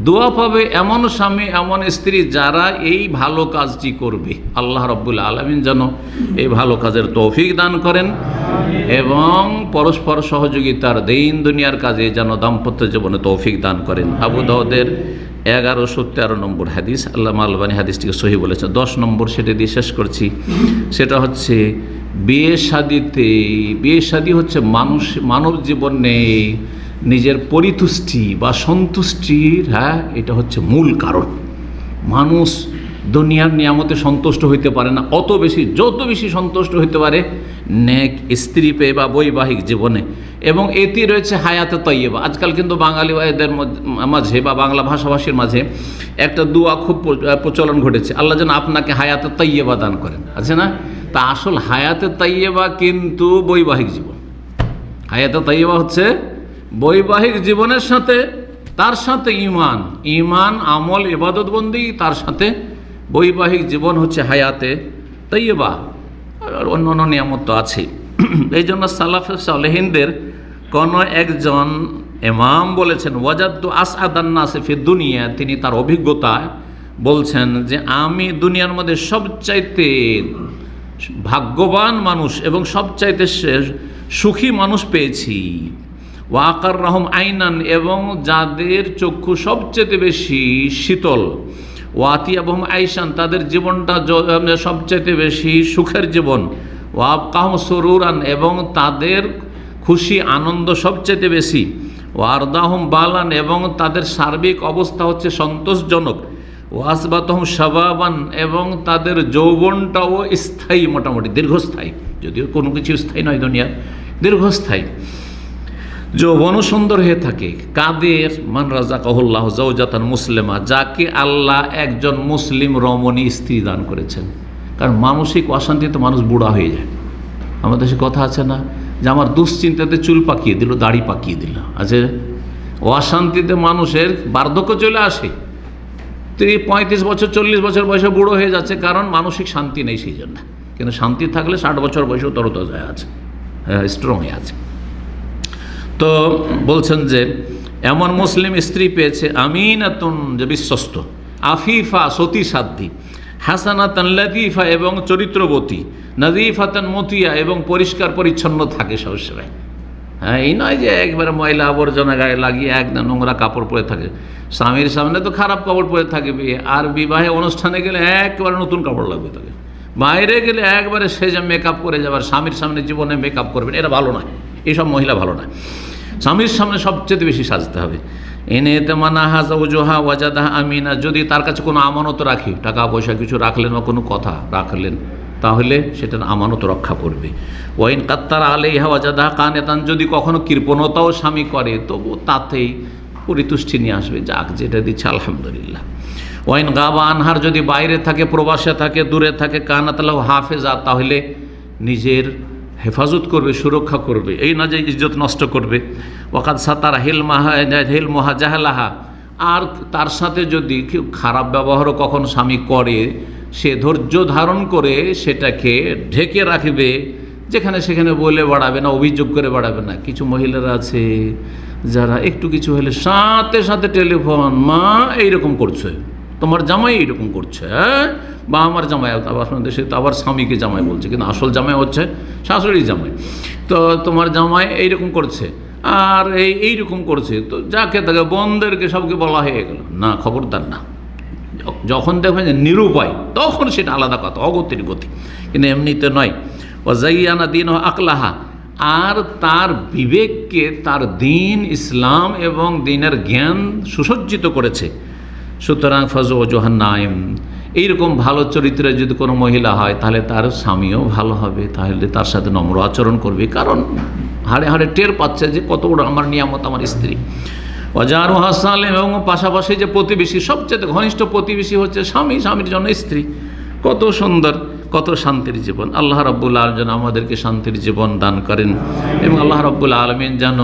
দোয়া পাবে এমন স্বামী এমন স্ত্রী যারা এই ভালো কাজটি করবে। আল্লাহ রাব্বুল আলামিন যেন এই ভালো কাজের তৌফিক দান করেন এবং পরস্পর সহযোগিতার দিন দুনিয়ার কাজে যেন দাম্পত্য জীবনে তৌফিক দান করেন। আবু দাউদের 1113 নম্বর হাদিস, আল্লামা আলবানী হাদিসটিকে সহি বলেছেন। 10 নম্বর সেটা দিয়ে শেষ করছি, সেটা হচ্ছে বিয়ে শাদী হচ্ছে মানব জীবনে নিজের পরিতুষ্টি বা সন্তুষ্টির, এটা হচ্ছে মূল কারণ। মানুষ দুনিয়ার নিয়ামতে সন্তুষ্ট হইতে পারে না, যত বেশি সন্তুষ্ট হইতে পারে নেক স্ত্রী পেয়ে বা বৈবাহিক জীবনে, এবং এতে রয়েছে হায়াতে তাইয়্যিবা। আজকাল কিন্তু বাঙালি ভাইদের মাঝে বা বাংলা ভাষাভাষীর মাঝে একটা দুয়া খুব প্রচলন ঘটেছে, আল্লাহ যেন আপনাকে হায়াতে তাইয়্যিবা দান করেন, আছে না? তা আসল হায়াতে তাইয়্যিবা কিন্তু বৈবাহিক জীবন। হায়াতে তাইয়্যিবা হচ্ছে বৈবাহিক জীবনের সাথে, তার সাথে ঈমান আমল ইবাদত বন্দেগী, তার সাথে বৈবাহিক জীবন হচ্ছে হায়াতে তাইয়্যিবা। আর অন্য অন্য নিয়ামত তো আছে। এই জন্য সালাফে সালেহিনদের কোনো একজন ইমাম বলেছেন, ওয়াজাদতু আসআদান নাসি ফিদ দুনিয়া, তিনি তার অভিজ্ঞতায় বলছেন যে আমি দুনিয়ার মধ্যে সবচাইতে ভাগ্যবান মানুষ এবং সবচাইতে সুখী মানুষ পেয়েছি। ওয়াকার রহম আইনান, এবং যাদের চক্ষু সবচেয়ে বেশি শীতল। ওয়াতিয়াবহম আইসান, তাদের জীবনটা সবচেয়ে বেশি সুখের জীবন। ওয়াবকাহম সুরুরান, এবং তাদের খুশি আনন্দ সবচেয়ে বেশি। ওয়ারদাহম বালান, এবং তাদের সার্বিক অবস্থা হচ্ছে সন্তোষজনক। ওয়াসবাতহম শাবাবান, এবং তাদের যৌবনটাও স্থায়ী, মোটামুটি দীর্ঘস্থায়ী, যদিও কোনো কিছু স্থায়ী নয় দুনিয়ার, দীর্ঘস্থায়ী যৌবনও সুন্দর হয়ে থাকে। কাদের? মান রাযাকাহুল্লাহু যাওজাতান মুসলিমা, যাকে আল্লাহ একজন মুসলিম রমণী স্ত্রী দান করেছেন। কারণ মানসিক অশান্তিতে মানুষ বুড়া হয়ে যায়। আমাদের দেশে কথা আছে না, যে আমার দুশ্চিন্তাতে চুল পাকিয়ে দিল, দাড়ি পাকিয়ে দিল, আছে। অশান্তিতে মানুষের বার্ধক্য চলে আসে, 35 বছর 40 বছর বয়সে বুড়ো হয়ে যাচ্ছে, কারণ মানসিক শান্তি নেই সেই জন্য। কিন্তু শান্তি থাকলে 60 বছর বয়সেও তরতাজা আছে, স্ট্রং হয়ে আছে। তো বলছেন যে এমন মুসলিম স্ত্রী পেয়েছে, আমিনাতুন, যে বিশ্বস্ত, আফিফা, সতী সাধ্বী, হাসানাতান লতিফা, এবং চরিত্রবতী, নাজিফাতান মতিয়া, এবং পরিষ্কার পরিচ্ছন্ন থাকে সবসময়। এই নয় যে একবারে ময়লা আবর্জনা গায়ে লাগিয়ে একদম নোংরা কাপড় পরে থাকে। স্বামীর সামনে তো খারাপ কাপড় পরে থাকবে, আর বিবাহে অনুষ্ঠানে গেলে একবারে নতুন কাপড় লাগবে তাকে। বাইরে গেলে একবারে সেজে মেকআপ করে যাবার, স্বামীর সামনে জীবনে মেকআপ করবেন, এটা ভালো নয়, এইসব মহিলা ভালো নয়। স্বামীর সামনে সবচেয়ে বেশি সাজতে হবে। এনে তেমানাহা জাওজুহা ওয়াজাদাহা আমিনা, যদি তার কাছে কোনো আমানত রাখি, টাকা পয়সা কিছু রাখলেন বা কোনো কথা রাখলেন, তাহলে সেটার আমানত রক্ষা করবে। ওয়াইন কাত্তারা আলাইহা ওয়াজাদাহা কানেতান, যদি কখনো কৃপণতাও স্বামী করে, তবু তাতেই পরিতুষ্টি নিয়ে আসবে, যাক যেটা দিচ্ছে আলহামদুলিল্লাহ। ওয়াইন গাবা আনহার, যদি বাইরে থাকে, প্রবাসে থাকে, দূরে থাকে, কানাতালাহু হাফেজা, তাহলে নিজের হেফাজত করবে, সুরক্ষা করবে, এই না যে ইজ্জত নষ্ট করবে। ওয়াকাদ সাতারা হিলমাহা জাহালাহা, আর তার সাথে যদি কেউ খারাপ ব্যবহারও কখন স্বামী করে, সে ধৈর্য ধারণ করে সেটাকে ঢেকে রাখবে, যেখানে সেখানে বলে বাড়াবে না, অভিযোগ করে বাড়াবে না। কিছু মহিলারা আছে যারা একটু কিছু হলে সাথে সাথে টেলিফোন, মা এইরকম করছে, তোমার জামাই এরকম করছে, হ্যাঁ, বা আমার জামাই, আবার দেশে তো আবার স্বামীকে জামাই বলছে, কিন্তু আসল জামাই হচ্ছে শাশুড়ি জামাই। তো তোমার জামাই এইরকম করছে আর এইরকম করছে, তো যাকে তাকে বোনদেরকে সবকে বলা হয়ে গেল, না, খবরদার না। যখন দেখবেন যে নিরুপায়, তখন সেটা আলাদা কথা, অগতির গতি, কিন্তু এমনিতে নয়। ওয়াজাইয়ানা দিন আকলাহা, আর তার বিবেককে, তার দিন ইসলাম এবং দিনের জ্ঞান সুসজ্জিত করেছে। সুতরাং ফজ জোহান্নাইম, এইরকম ভালো চরিত্রের যদি কোনো মহিলা হয় তাহলে তার স্বামীও ভালো হবে, তাহলে তার সাথে নম্র আচরণ করবে, কারণ হাড়ে হাড়ে টের পাচ্ছে যে কত বড় আমার নিয়ামত আমার স্ত্রী। ওয়াজারু হাসান, এবং পাশাপাশি যে প্রতিবেশী, সবচেয়ে ঘনিষ্ঠ প্রতিবেশী হচ্ছে স্বামী, স্বামীর জন্য স্ত্রী। কত সুন্দর, কত শান্তির জীবন। আল্লাহ রাব্বুল আলামিন যেন আমাদেরকে শান্তির জীবন দান করেন, এবং আল্লাহ রাব্বুল আলামিন যেন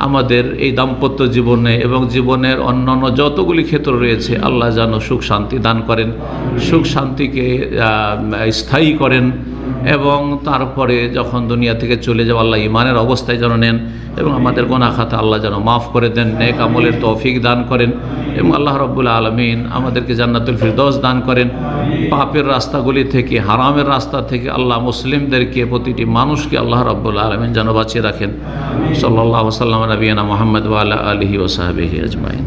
আমাদের এই দাম্পত্য জীবনে এবং জীবনের অন্যান্য যতগুলি ক্ষেত্র রয়েছে আল্লাহ যেন সুখ শান্তি দান করেন, সুখ শান্তিকে স্থায়ী করেন, এবং তারপরে যখন দুনিয়া থেকে চলে যাওয়া আল্লাহ ইমানের অবস্থায় যেন নেন, এবং আমাদের গুনাহ খাতা আল্লাহ যেন মাফ করে দেন, নেক আমলের তৌফিক দান করেন, এবং আল্লাহ রাব্বুল আলামিন আমাদেরকে জান্নাতুল ফিরদৌস দান করেন। পাপের রাস্তাগুলি থেকে, হারামের রাস্তা থেকে আল্লাহ মুসলিমদেরকে, প্রতিটি মানুষকে আল্লাহ রাব্বুল আলামিন যেন বাঁচিয়ে রাখেন। সাল্লাল্লাহু আলাইহি ওয়াসাল্লাম নবিয়ানা মুহাম্মদ ওয়া আলা আলিহি ওয়া সাহবিহি আজমাইন।